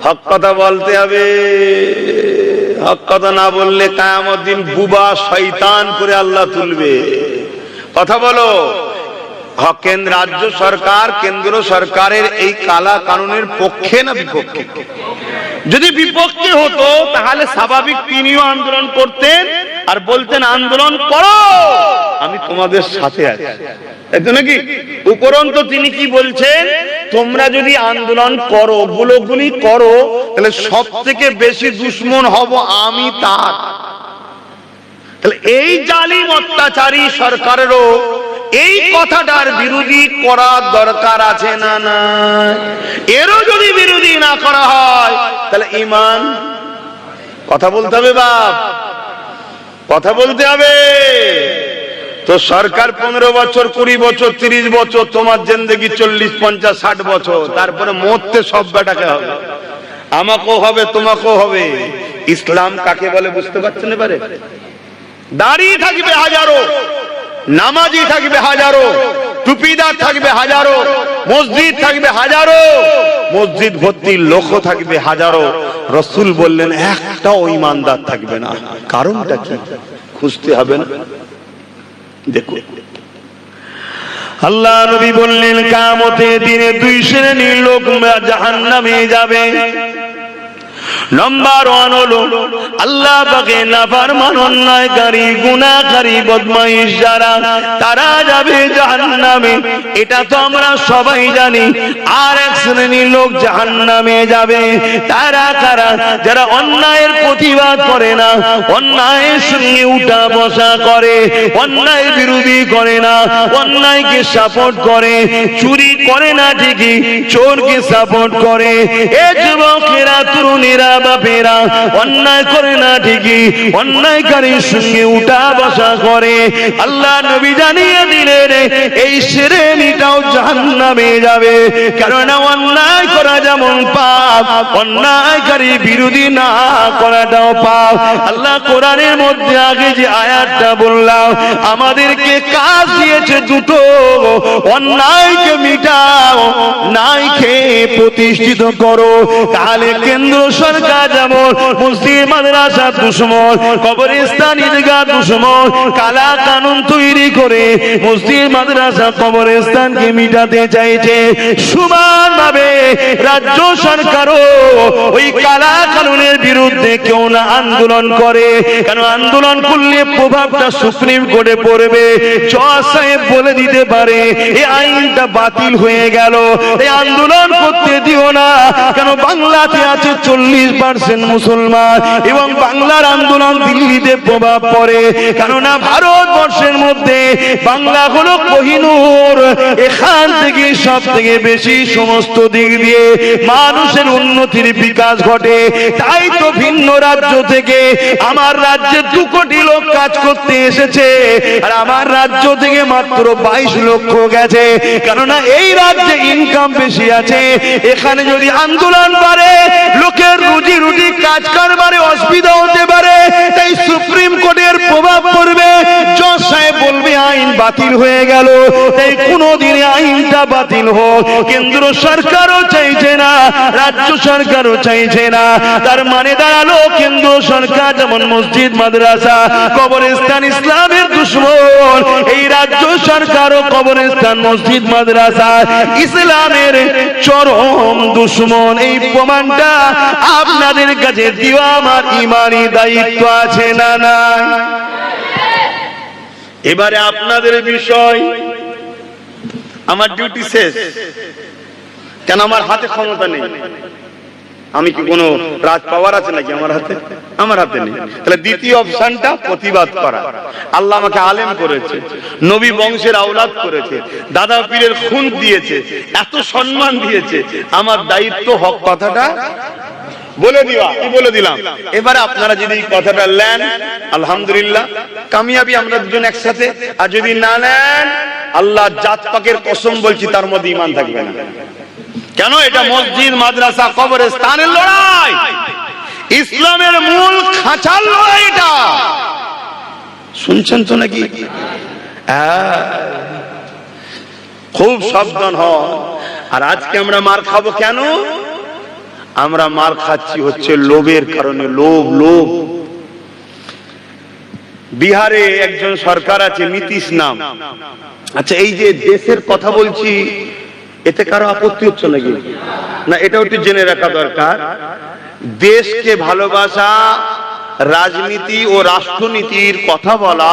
হক কথা বলতে হবে। হক কথা না বললে কিয়ামত দিন বুবা শয়তান করে আল্লাহ তুলবে। কথা বলো। রাজ্য সরকার, কেন্দ্র সরকারের এই কালা কানুনের পক্ষে না বিপক্ষে? যদি বিপক্ষে হতো তাহলে স্বাভাবিক তিনিও আন্দোলন করতেন আর বলতেন আন্দোলন করো, আমি তোমাদের সাথে আছি, তাই তো নাকি? উপরন্তু তিনি কি বলছেন? তোমরা যদি আন্দোলন করো, গুলোগুলি করো, তাহলে সব থেকে বেশি দুশ্মন হব আমি তার। তাহলে এই জালিম অত্যাচারী সরকারেরও এই কথাটার বিরোধী করার দরকার আছে না? না, এরও যদি বিরোধী না করা হয় তাহলে ঈমান। কথা বলতে হবে বাপ, কথা বলতে হবে। তো সরকার 15 বছর, 20 বছর, 30 বছর, তোমার জিন্দেগি 40, 50, 60 বছর, তারপরে মরতে সব বেটাকে হবে, আমাকেও হবে, তোমাকেও হবে। ইসলাম কাকে বলে বুঝতে পারছেন এবারে? দাড়ি থাকবে হাজারো, নামাজি থাকবে হাজারো, টুপিদার থাকবে হাজারো, মসজিদ থাকবে হাজারো, মসজিদ ভর্তি লোক থাকবে হাজারো, রাসূল বললেন একটাও ঈমানদার থাকবে না। কারণটা কি খুঁজতে হবে না? দেখো, আল্লাহ নবী বললেন কিয়ামতের দিনে দুই শ্রেণীর লোক জাহান্নামে যাবে। নাম্বার 1 হলো আল্লাহ পাকের নাফরমান, অন্যায়কারী, গুনাহকারী, বদমাইশ যারা, তারা যাবে জাহান্নামে। এটা তো আমরা সবাই জানি। আর এক শ্রেণীর লোক জাহান্নামে যাবে। তারা কারা? যারা অন্যায়ের প্রতিবাদ করে না, অন্যায়ের সঙ্গে উঠা বসা করে, অন্যায় বিরোধী করে না, অন্যায়কে সাপোর্ট করে, চুরি করে না ঠিকই, চোরকে সাপোর্ট করে। এ যুবকেরা, তরুণীরা, বাপেরা, অন্যায় করে না ঠিকই, অন্যায়কারীর সঙ্গে উঠা বসা করে। আল্লাহ নবী জানিয়ে দিলেন এই শ্রেণীটাও জাহান্নামে যাবে। কারণ অন্যায় করা যেমন পাপ, অন্যায়কারী বিরোধী না করাটাও পাপ। আল্লাহ কোরআনের মধ্যে আগে যে আয়াতটা বললাম, আমাদেরকে কাজ দিয়েছে দুটো, অন্যায়কে মিটাও, ন্যায়কে প্রতিষ্ঠিত করো। তাহলে কেন্দ্র সরকার সরকার যেমন মসজিদ মাদ্রাসা দুশমন, কবরস্থান ঈদগাহ দুশমন, কালা কানুন তৈরি করে মসজিদ মাদ্রাসা কবরস্থানকে মিটাতে চাইছে, সমানভাবে রাজ্য সরকারও ওই কালা কানুনের বিরুদ্ধে কেউ না আন্দোলন করে। কেন আন্দোলন করলে প্রভাবটা সুপ্রিম কোর্টে পড়বে, জজ সাহেব বলে দিতে পারে এই আইনটা বাতিল হয়ে গেল, এই আন্দোলন করতে দিও না। কেন বাংলাতে আছে 40% মুসলমান এবং বাংলার আন্দোলন দিল্লিতে প্রভাব পড়ে, কেননা ভারতবর্ষের মধ্যে বাংলা হলো কোহিনূর, এখান থেকে সব থেকে বেশি সমস্ত দিক দিয়ে মানুষের উন্নতির বিকাশ ঘটে। তাই তো ভিন্ন রাজ্য থেকে আমার রাজ্যে 2 কোটি লোক কাজ করতে এসেছে, আর আমার রাজ্য থেকে মাত্র 22 লক্ষ গেছে, কেননা এই রাজ্যে ইনকাম বেশি আছে। এখানে যদি আন্দোলন বাড়ে লোকের রুজি রুটি কাজ কারবারে অসুবিধা হতে পারে, তাই সুপ্রিম কোর্টের প্রভাব পড়বে, জজ সাহেব বলবে আইন বাতিল হয়ে গেল। তাই কোনদিন আইনটা বাতিল হোক কেন্দ্র সরকারও চাইছে না, রাজ্য সরকারও চাইছে না। তার মানে দাঁড়ালো কেন্দ্র সরকার যেমন মসজিদ মাদ্রাসা কবরস্থান ইসলামের দুশমন, এই রাজ্য সরকারও কবরস্থান মসজিদ মাদ্রাসা ইসলামের চরম দুশমন। এই প্রমাণটা আপনাদের কাছে দেওয়া আমার ইমানি দায়িত্ব আছে না না? এবারে আপনাদের বিষয়, আমার ডিউটি শেষ, কেন আমার হাতে ক্ষমতা নেই। আমি কি কোনো রাজ পাওয়ার আছে নাকি আমার হাতে? আমার হাতে নেই। তাহলে দ্বিতীয় অপশনটা প্রতিবাদ করা। আল্লাহ আমাকে আলেম করেছে, নবী বংশের আওলাদ করেছে, দাদা পীরের খুন দিয়েছে, এত সম্মান দিয়েছে, আমার দায়িত্ব হক কথাটা বলে দিবা। কি বলে দিলাম? এবারে আপনারা যদি এই কথাটা নেন আলহামদুলিল্লাহ কামিয়াবি আমরা দুজন একসাথে, আর যদি না নেন আল্লাহ জাত পাকের কসম বলছি তার মধ্যে ঈমান থাকবে না। কেন? এটা মসজিদ মাদ্রাসা কবরস্থানের লড়াই, ইসলামের মূল খাঁচার লড়াই। এটা শুনছেন তো নাকি? খুব সাবধান হন। আর আজকে আমরা মার খাবো কেন? আমরা মার খাচ্ছি হচ্ছে লোভের কারণে। লোভ লোভ। বিহারে একজন সরকার আছে নীতিশ নাম। আচ্ছা, এই যে দেশের কথা বলছি, এতে কারো আপত্তি হচ্ছে নাকি? না, এটাও একটু জেনে রাখা দরকার। দেশকে ভালোবাসা, রাজনীতি ও রাষ্ট্রনীতির কথা বলা,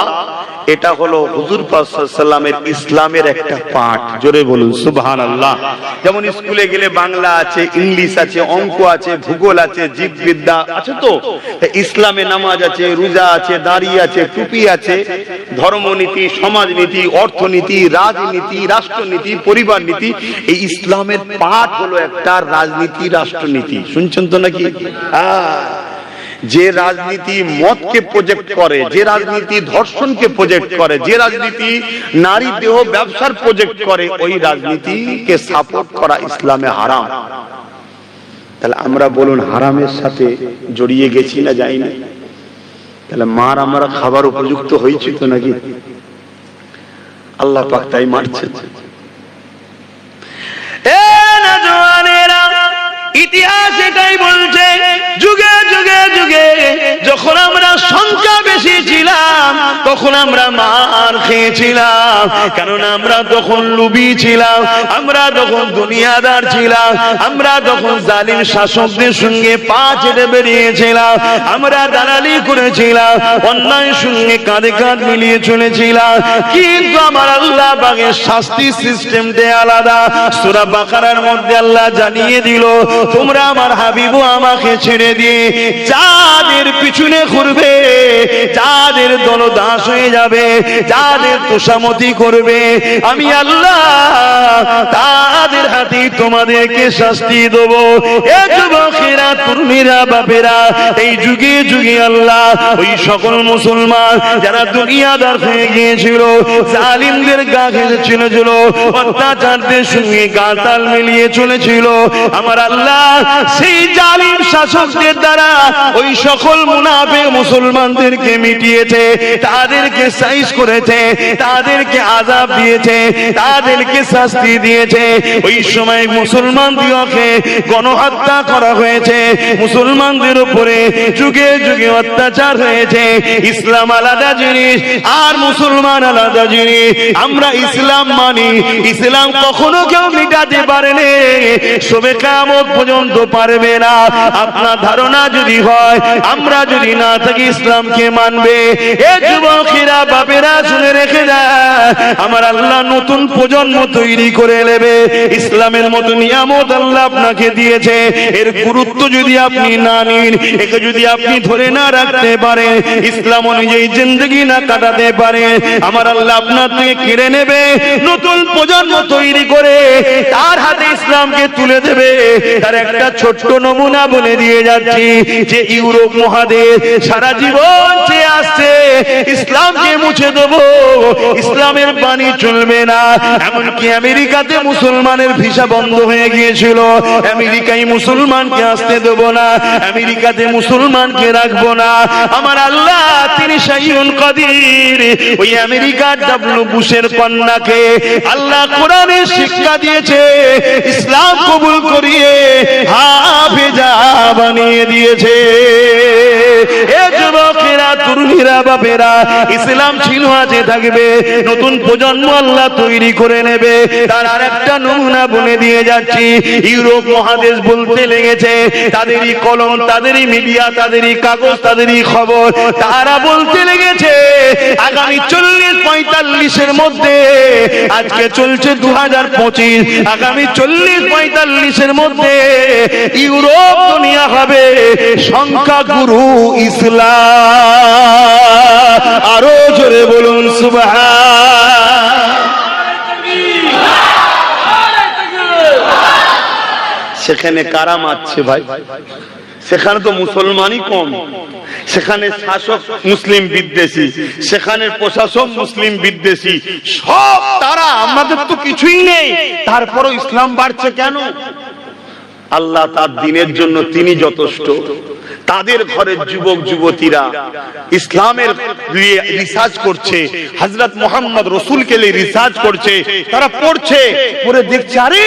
এটা হলো হুজুর পাক সাল্লাল্লাহু আলাইহি ওয়াসাল্লামের ইসলামের একটা পাঠ। জোরে বলুন সুবহানাল্লাহ। যেমন স্কুলে গেলে বাংলা আছে, ইংলিশ আছে, অঙ্ক আছে, ভূগোল আছে, জীববিদ্যা আছে, তো ইসলামে নামাজ আছে, রোজা আছে, দাড়ি আছে, টুপি আছে, ধর্মনীতি, সমাজনীতি, অর্থনীতি, রাজনীতি, রাষ্ট্রনীতি, পরিবার নীতি। এই ইসলামের পাঠ হলো একটা রাজনীতি, রাষ্ট্রনীতি। শুনছেন তো নাকি? যে রাজনীতি মতকে প্রজেক্ট করে, যে রাজনীতি ধর্ষণকে প্রজেক্ট করে, যে রাজনীতি নারী দেহ ব্যবসার প্রজেক্ট করে, ওই রাজনীতিকে সাপোর্ট করা ইসলামে হারাম। তাহলে আমরা বলুন হারামের সাথে জড়িয়ে গেছি না যাইনি? তাহলে মার আমরা খাবার উপযুক্ত হয়েছি তো নাকি? আল্লাহ পাক তাই মারছে। ইতিহাস এটাই বলছে, যুগে যুগে যুগে যখন আমরা সংখ্যা বেশি ছিলাম তখন আমরা মার খেয়েছিলাম, কেননা আমরা তখন লুবি ছিলাম, আমরা তখন দুনিয়াদার ছিলাম, আমরা তখন জালিম শাসকদের সঙ্গে পা চেটে বেরিয়েছিলাম, আমরা দালালি করেছিলাম, অন্যায়ের সঙ্গে কাঁধে কাঁধ মিলিয়ে চলেছিলাম। কিন্তু আমার আল্লাহ পাকের শাস্তি সিস্টেমটা আলাদা। সূরা বাকারার মধ্যে আল্লাহ জানিয়ে দিল, তোমরা আমার হাবিবু আমাকে ছেড়ে দিয়ে যাদের পিছনে ঘুরবে, যাদের দলদাস হয়ে যাবে, যাদের তোষামতি করবে, আমি আল্লাহ তাদের হাতে তোমাদেরকে শাস্তি দেব। এ যুবকেরা, তরুণীরা, বাপেরা, এই যুগে যুগে আল্লাহ ওই সকল মুসলমান যারা দুনিয়াদার হয়ে গিয়েছিল, জালিমদের গা ঘেঁষেছিল, অত্যাচারদের সঙ্গে গা তাল মিলিয়ে চলেছিল, আমার আল্লাহ সেই জালিম শাসকদের দ্বারা ওই সকল মুনাফিক মুসলমানদেরকে মিটিয়েছে। তার তাদেরকে সাইজ করেছে, তাদেরকে আযাব দিয়েছে, তাদেরকে শাস্তি দিয়েছে। ওই সময় মুসলমানদেরকে গণহত্যা করা হয়েছে, মুসলমানদের উপরে যুগে যুগে অত্যাচার হয়েছে। ইসলাম আলাদা জিনিস আর মুসলমান আলাদা জিনিস। আমরা ইসলাম মানি, ইসলাম কখনো কেউ মিটাতে পারেনি, সবে কিয়ামত পর্যন্ত পারবে না। আপনার ধারণা যদি হয় আমরা যদি না থাকি ইসলামকে মানবে, এ যুবকেরা বাপেরা শুনে রেখে দেয়, আমার আল্লাহ নতুন প্রজন্ম তৈরি করে নেবে। ইসলামের মতো নিয়ামত আল্লাহ আপনাকে দিয়েছে, এর গুরুত্ব যদি আপনি না নিন, একে যদি আপনি ধরে না রাখতে পারেন, ইসলাম অনুযায়ী জিন্দগি না কাটাতে পারেন, আমার আল্লাহ আপনার থেকে কেড়ে নেবে, নতুন প্রজন্ম তৈরি করে তার হাতে ইসলামকে তুলে দেবে। তার একটা ছোট্ট নমুনা বলে দিয়ে যাচ্ছি, যে ইউরোপ মহাদেশ সারা জীবন চেয়ে আসছে ইসলামকে মুছে দেবো, ইসলামের বাণী চলবে না। এমনকি আমেরিকাতে মুসলমানের ভিসা বন্ধ হয়ে গিয়েছিল, আমেরিকায় মুসলমানকে আসতে দেব না, আমেরিকাতে মুসলমানকে রাখবো না। আমার আল্লাহ তিনি শাইউন কাদির। ওই আমেরিকার ডব্লিউ বুশের কন্যাকে আল্লাহ কোরআনের শিক্ষা দিয়েছে, ইসলাম কবুল করিয়ে হাফেজা বানিয়ে দিয়েছে। এ যুবকেরা, তরুণীরা, বাপেরা, ইসলাম ছিল আছে থাকবে, নতুন প্রজন্ম আল্লাহ তৈরি করে নেবে। তার আরেকটা নমুনা বলে দিয়ে যাচ্ছি, ইউরোপ মহাদেশ বলতে লেগেছে, তাদেরই কলম, তাদেরই মিডিয়া, তাদেরই কাগজ, তাদেরই খবর, তারা বলতে লেগেছে আগামী 40-45 মধ্যে, আজকে চলছে 2025, আগামী 40-45 মধ্যে ইউরোপ দুনিয়া হবে সংখ্যাগুরু ইসলাম। আরো জোরে বলুন সুবহান। সেখানে কারা মারছে ভাই? সেখানে তো মুসলমানই কম, সেখানে শাসক মুসলিম বিদ্বেষী, সেখানে প্রশাসক মুসলিম বিদ্বেষী, সব তারা। আমাদের তো কিছুই নেই, তারপরও ইসলাম বাড়ছে কেন? আল্লাহ তার দ্বীনের জন্য তিনি যথেষ্ট। তাদের ঘরের যুবক যুবতীরা ইসলামের নিয়ে রিসার্চ করছে, হযরত মুহাম্মদ রাসূলকে নিয়ে রিসার্চ করছে, তারা পড়ছে, পড়ে দেখছে আরে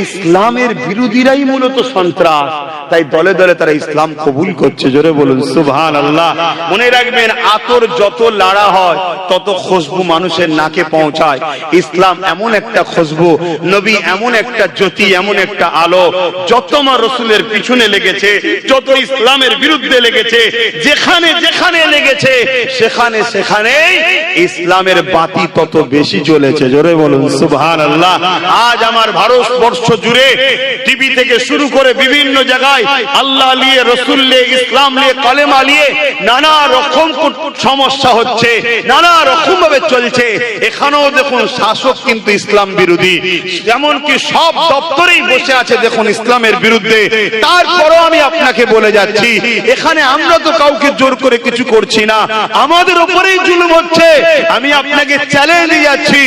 ইসলামের বিরোধীরাই মূলত সন্ত্রাস, তাই দলে দলে তারা ইসলাম কবুল করছে। জোরে বলুন সুবহানাল্লাহ। মনে রাখবেন, আতর যত লাড়া হয় তত খুশবু মানুষের নাকে পৌঁছায়। ইসলাম এমন একটা খুশবু, নবী এমন একটা জ্যোতি, এমন একটা আলো, যত আমার রাসূলের পিছনে লেগেছে, যত ইসলামের বিরুদ্ধে লেগেছে, যেখানে যেখানে লেগেছে সেখানে সেখানে ইসলামের বাতি তত বেশি জ্বলেছে। জোরে বলুন সুবহানাল্লাহ। আজ আমার ভারতবর্ষ জুড়ে টিভি থেকে শুরু করে বিভিন্ন জায়গায় আল্লাহ নিয়ে, রাসূল নিয়ে, ইসলাম নিয়ে, কালেমা নিয়ে নানা রকম সমস্যা হচ্ছে, নানা রকম ভাবে চলছে। এখানেও দেখুন শাসক কিন্তু ইসলাম বিরোধী, এমনকি সব দপ্তরেই বসে আছে দেখুন ইসলামের বিরুদ্ধে। তারপরও আমি আপনাকে বলে যাচ্ছি, এখানে আমরা তো কাউকে জোর করে কিছু করছি না, আমাদের উপরেই জুলুম হচ্ছে। আমি আপনাকে চ্যালেঞ্জ দিয়ে যাচ্ছি,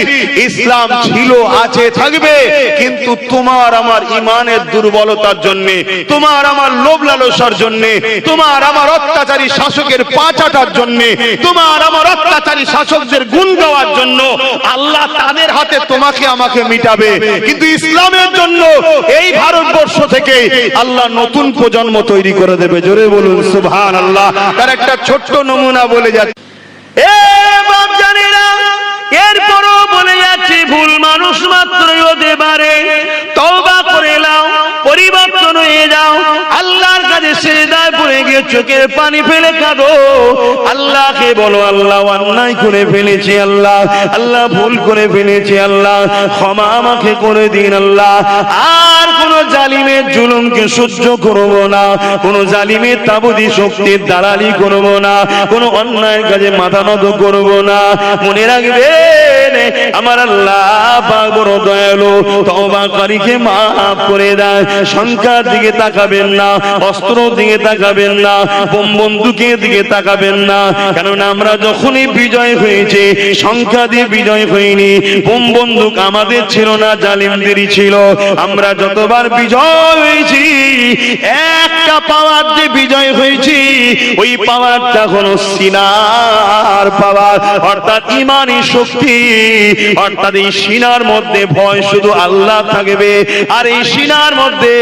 ইসলাম ছিল, আছে, থাকবে, কিন্তু তোমার আমার ইমানের দুর্বলতার জন্য, তোমার আমার লোভ লালসার জন্য, তোমার আমার অত্যাচারী শাসকের পা চাটার জন্য, তোমার আমার অত্যাচারী শাসকদের গুণ গাওয়ার জন্য আল্লাহ তাদের হাতে তোমাকে আমাকে মিটাবে। কিন্তু ইসলামের জন্য এই ভারতবর্ষ থেকে আল্লাহ নতুন প্রজন্ম তৈরি করে দেবে। জোরে বলুন সুবহানাল্লাহ। তার একটা ছোট্ট নমুনা বলে যাচ্ছে, এ বাপ জানেরা, এরপরও বলে যাচ্ছি, ভুল মানুষ মাত্রই হতে পারে, তওবা করে নাও, পরিবর্তন হয়ে যাও, আল্লাহর কাছে সিজদায় পড়ে গিয়ে চোখের পানি ফেলে কাঁদো, আল্লাহকে বলো আল্লাহ অন্যায় করে ফেলেছি, আল্লাহ আল্লাহ ভুল করে ফেলেছি, আল্লাহ ক্ষমা আমাকে করে দিন, আল্লাহ আর কোন জালিমের জুলুমকে সহ্য করব না, কোন জালিমের তাবুদি শক্তির দালালি করব না, কোন অন্যায়ের কাজে মাথা নত করব না। মনে রাখবেন আমার আল্লাহ পাক বড় দয়ালু, তওবাকারীকে মাফ করে দেয়। সংখ্যার দিকে তাকাবেন না, অস্ত্রের দিকে তাকাবেন না, বোম বন্দুকের দিকে তাকাবেন না, কারণ আমরা যখনই বিজয় হয়েছে সংখ্যা দিয়ে বিজয় হইনি, বোম বন্দুক আমাদের ছিল না, জালিমদেরই ছিল। আমরা যতবার বিজয় হয়েছি একটা পাওয়ার দিয়ে বিজয় হয়েছি, ওই পাওয়ারটা হলো সিনার পাওয়ার, অর্থাৎ ইমানি শক্তি। অর্থাৎ এই সিনার মধ্যে ভয় শুধু আল্লাহ থাকবে, আর এই সিনার মধ্যে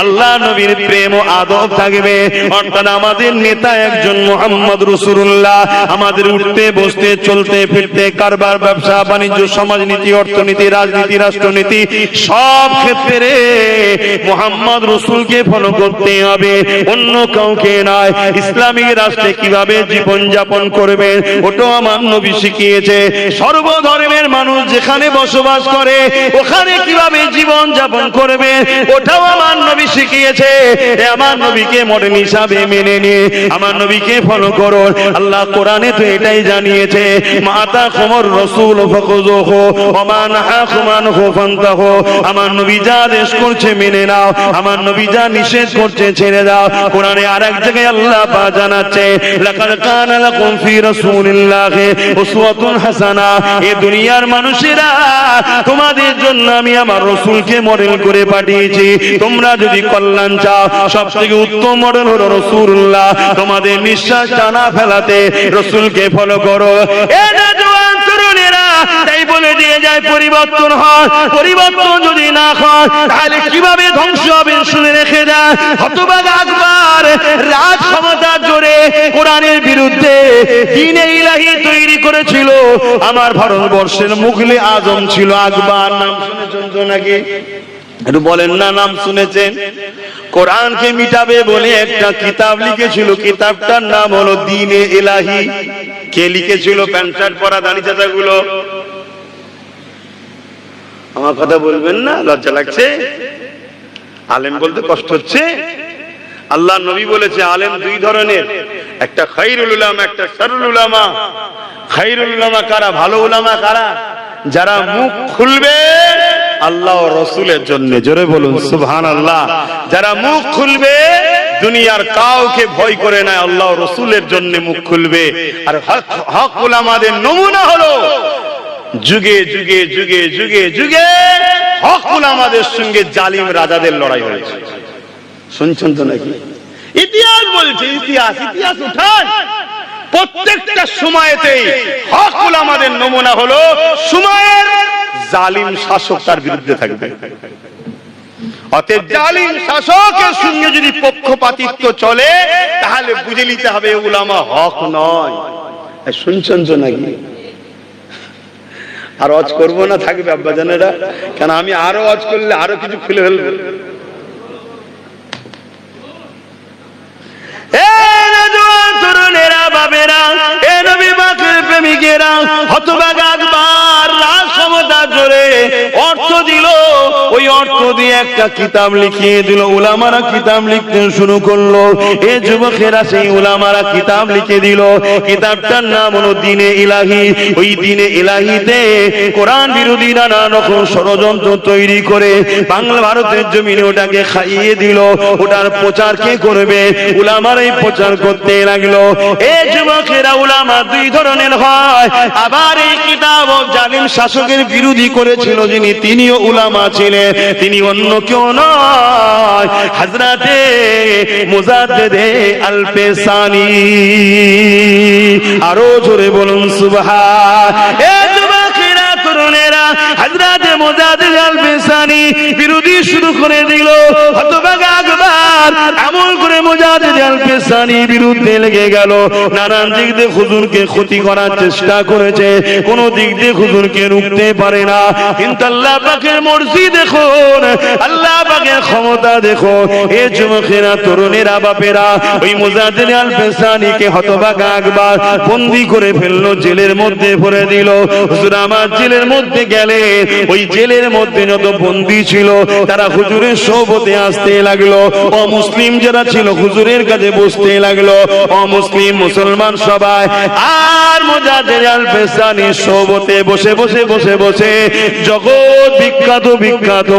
আল্লাহ নবীর প্রেম ও আদব থাকবে। অর্থাৎ আমাদের নেতা একজন মুহাম্মদ রাসূলুল্লাহ। আমাদের উঠতে বসতে চলতে ফিরতে কারবার ব্যবসা বাণিজ্য সমাজনীতি অর্থনীতি রাজনীতি রাষ্ট্রনীতি সব ক্ষেত্রে মুহাম্মদ রাসূলকে ফলো করতে হবে, অন্য কাউকে নয়। ইসলামিক রাষ্ট্রে কিভাবে জীবন যাপন করবে ওটাও আমার নবী শিখিয়েছে। সর্বধর্মের মানুষ যেখানে বসবাস করে ওখানে কিভাবে জীবন যাপন করবে ওটাও আমার নবী শিখিয়েছে। আমার নবীকে মডেল হিসাবে মেনে নিয়ে আমার নবীকে ফলো করো। আল্লাহ কোরআনে তো এটাই জানিয়েছে, মাতা খমর রসুল ফাখুযুহু ওয়া মা নাহাকুম আনহু ফান্তাহু। আমার নবী যা আদেশ করছে মেনে নাও, আমার নবী যা নিষেধ করছে ছেড়ে দাও। কোরআনে আরেক জায়গায় আল্লাহ পাক জানাচ্ছে, লাকাদ কানা লাকুম ফি রাসূলিল্লাহি উসওয়াতুন হাসানা। এই দুনিয়ার মানুষেরা তোমাদের জন্য আমি আমার রাসূলকে মডেল করে পাঠিয়েছি। তোমরা যদি কল্যাণ চাও সবথেকে উত্তম মডেল হলো রাসূলুল্লাহ। তোমাদের নিঃশ্বাস টানা ফেলাতে রাসূলকে ফলো করো। এ নওজোয়ান তরুণেরা তাই বলে দিয়ে যায় পরিবর্তন হয়, পরিবর্তন যদি না হয় তাহলে কিভাবে ধ্বংস হবে শুনে রেখে যায়। হতভাগা আকবর রাজ ক্ষমতার জোরে কোরআনের বিরুদ্ধে দ্বীনে ইলাহি তৈরি করেছিল। আমার ভারতবর্ষের মুঘলে আজম ছিল আকবর। নাম শুনেছেন তো নাকি? একটু বলেন না, নাম শুনেছেন? কোরআনকে মিটাবে বলে একটা কিতাব লিখেছিল, কিতাবটার নাম হলো দ্বীনে ইলাহি। কে লিখেছিল? প্যান্ট শার্ট পরা দাড়ি চাচা গুলো। আমার কথা বলবেন না, লজ্জা লাগছে? আলেম বলতে কষ্ট হচ্ছে? আল্লাহ নবী বলেছে আলেম দুই ধরনের, একটা খায়রুল উলামা, একটা শাররুল উলামা। খায়রুল উলামা কারা? ভালো উলামা কারা? যারা মুখ খুলবে আল্লাহ ও রাসূলের জন্য। জোরে বলুন সুবহানাল্লাহ। যারা মুখ খুলবে দুনিয়ার কাউকে ভয় করে না, আল্লাহ ও রাসূলের জন্য মুখ খুলবে। আর হক উলামাদের নমুনা হলো যুগে যুগে যুগে যুগে যুগে হক উলামাদের সঙ্গে জালিম রাজাদের লড়াই হয়েছে। শুনছেন তো নাকি? ইতিহাস বলছে, ইতিহাস ইতিহাস উঠান। প্রত্যেকটা সময়েতেই হক উলামাদের নমুনা হলো সময়ের জালিম শাসক তার বিরুদ্ধে থাকবে। অতএব জালিম শাসকের সঙ্গে যদি পক্ষপাতিত্ব চলে তাহলে বুঝে নিতে হবে উলামা হক নয়। শুনছেন তো নাকি? আর ওয়াজ করবো না, থাকবে আব্বাজানেরা? কেন আমি আরো ওয়াজ করলে আরো কিছু খুলে ফেলবো। তরুণেরা বাবেরা, এ নবী পাকের প্রেমিকেরা, হতভাগা আকবর রাজ ক্ষমতা জোরে অর্থ দিল। ওই অর্থ দিয়ে একটা কিতাব লিখিয়ে দিল। উলামারা কিতাব লিখতে শুরু করলো। এ যুবকেরা সেই উলামারা কিতাব লিখে দিল। কিতাবটার নাম হলো দ্বীনে ইলাহি। ওই দ্বীনে ইলাহিতে কোরআন বিরোধী নানা রকম ষড়যন্ত্র তৈরি করে বাংলা ভারতের জমিনে ওটাকে খাইয়ে দিল। ওটার প্রচার কে করবে? উলামারাই প্রচার করতে লাগলো। এই যুবকেরা উলামা দুই ধরনের হয়। আবার এই কিতাব জালিম শাসকের বিরোধী করেছিল যিনি, তিনিও উলামা ছিলেন। তিনি অন্য কেউ নয়, হযরতে মুজাদ্দিদে আল পেসানি। আরো জোরে বলুন সুবহান। এই যুবকেরা তরুণেরা হযরতে মুজাদ্দিদ আল পেসানি বিরোধী শুরু করে দিল। হতভাগা আকবর এমন করে মুজাদ্দিদ আল পেসানি বিরুদ্ধে লেগে গেল। নানান দিক দিয়ে হুজুরকে ক্ষতি করার চেষ্টা করেছে, কোন দিক দিয়ে হুজুরকে রুখতে পারে না। কিন্তু আল্লাহ পাকের মর্জি দেখুন, আল্লাহ পাকের ক্ষমতা দেখো। এ যুবকেরা তরুণেরা বাপেরা ওই মুজাদ্দিদ আল পেসানিকে হতভাগা আকবর বন্দী করে ফেললো, জেলের মধ্যে ভরে দিল। হুজুর আমার জেলের মধ্যে গেলে ওই জেলের মধ্যে যত বন্দী ছিল তারা হুজুরের সোহবতে আসতে লাগলো। অমুসলিম যারা ছিল হুজুরের কাছে বসতে লাগলো, অমুসলিম মুসলমান সবাই। আর মুজাদ্দিদ আল পেসানি সোহবতে বসে বসে বসে বসে জগৎ বিখ্যাত বিখ্যাত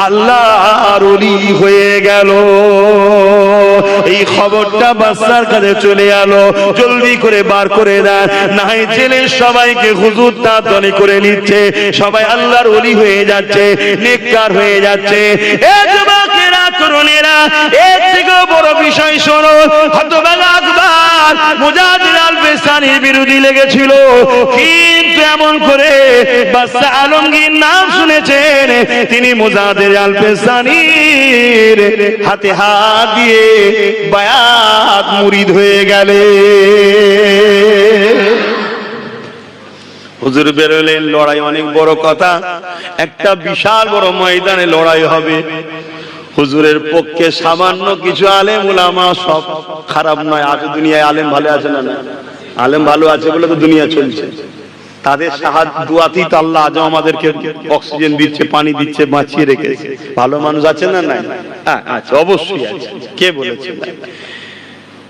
আল্লাহর ওলি হয়ে গেল। এই খবরটা বাদশার কাছে চলে এলো, জলদি করে বার করে দেন, না হয় জেলের সবাইকে হুজুর তাড়াতাড়ি করে নিচ্ছে, সবাই আল্লাহর ওলি হয়ে যাচ্ছে, নেককার হয়ে যাচ্ছে। এ যুবকেরা তরুণেরা, এর থেকে বড় বিষয় শোনো, হতভাগা মুজাহিদ আল-পেশানির বিরোধী লেগেছিল, কিন্তু এমন করে বাদশা আলমগীর নাম শুনেছেন, তিনি মুজাহিদ আল-পেশানির হাতে হাত দিয়ে বায়াত মুরিদ হয়ে গেলেন। হুজুর বেরোলেন, লড়াই অনেক বড় কথা, একটা বিশাল বড় ময়দানে লড়াই হবে। হুজুরের পক্ষে সামান্য কিছু আলেম উলামা, সব খারাপ নয়, আজ দুনিয়ায় আলেম ভালো আছে না? আলেম ভালো আছে বলে তো দুনিয়া চলছে। তাদের সাহায্য দুয়াতেই তো আল্লাহ আজ আমাদেরকে অক্সিজেন দিচ্ছে, পানি দিচ্ছে, বাঁচিয়ে রেখেছে। ভালো মানুষ আছে না? নাই? আচ্ছা, অবশ্যই আছে। কে বলেছে?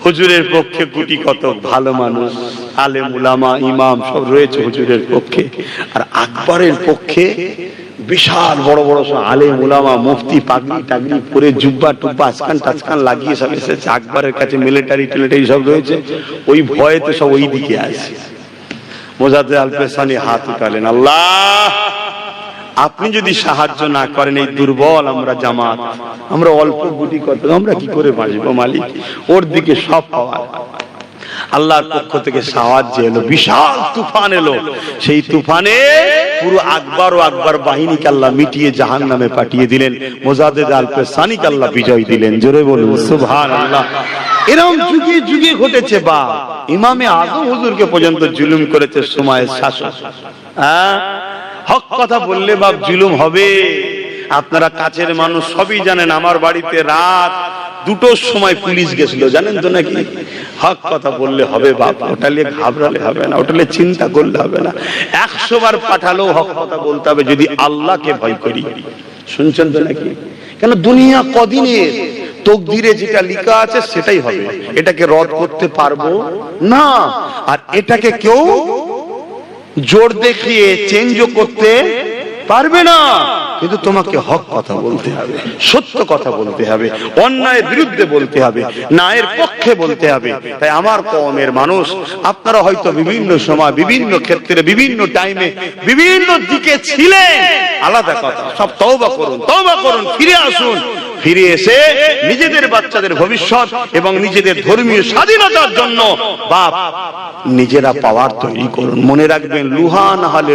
হুজুরের পক্ষে গুটি কত ভালো মানুষ, আলেম উলামা ইমাম সব রয়েছে হুজুরের পক্ষে। আর আকবরের পক্ষে বিশাল বড় বড় সব আলেম উলামা, মুফতি, পাগড়ি টাগড়ি পরে, জুব্বা টুব্বা আজকান টাজকান লাগিয়ে সব এসেছে। আকবরের কাছে মিলিটারি টিলিটারি সব রয়েছে, ওই ভয়ে তো সব ওই দিকে আসে। মুজাহিদ আল-পেশানি হাত উঠালেন, আল্লাহ আপনি যদি সাহায্য না করেন, এই দুর্বল আমরা জামাত, আমরা অল্প গুটি কত, আমরা কি করে বাঁচবো মালিক? ওর দিকে সব পাওয়া। আল্লাহর পক্ষ থেকে সাহায্য এলো, বিশাল তুফান এলো। সেই তুফানে পুরো আকবর ও আকবর বাহিনীকে আল্লাহ মিটিয়ে জাহান্নামে পাঠিয়ে দিলেন। মুজাহিদ আল-পেশানিকে আল্লাহ বিজয় দিলেন। জোরে বলুন সুবহানাল্লাহ। এরকম যুগে যুগে ঘটেছে। বা ইমামে আজম হুজুরকে পর্যন্ত জুলুম করেছে সময়ের শাসক। হক কথা বললে বাপ জুলুম হবে। আপনারা কাছের মানুষ সবই জানেন, আমার বাড়িতে রাত 2টোর সময় পুলিশ গেছিল, জানেন তো নাকি? হক কথা বললে হবে বাপ, ওটা নিয়ে ঘাবড়ালে হবে না, ওটা নিয়ে চিন্তা করলে হবে না। 100 বার পাঠালেও হক কথা বলতে হবে, যদি আল্লাহকে ভয় করি। শুনছেন তো নাকি? কেন দুনিয়া কদিনের, তকদিরে যেটা লেখা আছে সেটাই হবে, এটাকে রদ করতে পারবো না। আর এটাকে কেউ জোর দেখিয়ে চেঞ্জও করতে পারবে না। কিন্তু তোমাকে হক কথা বলতে হবে, সত্য কথা বলতে হবে, অন্যায়ের বিরুদ্ধে বলতে হবে, ন্যায়ের পক্ষে বলতে হবে। তাই আমার কওমের মানুষ, আপনারা হয়তো বিভিন্ন সময়, বিভিন্ন ক্ষেত্রে, বিভিন্ন টাইমে, বিভিন্ন দিকে ছিলেন, আলাদা কথা। সব তওবা করুন, তওবা করুন, ফিরে আসুন। ফিরে এসে নিজেদের বাচ্চাদের ভবিষ্যৎ এবং নিজেদের ধর্মীয় স্বাধীনতার জন্য বাপ নিজেরা পাওয়ার তৈরি করুন। মনে রাখবেন, লুহা না হলে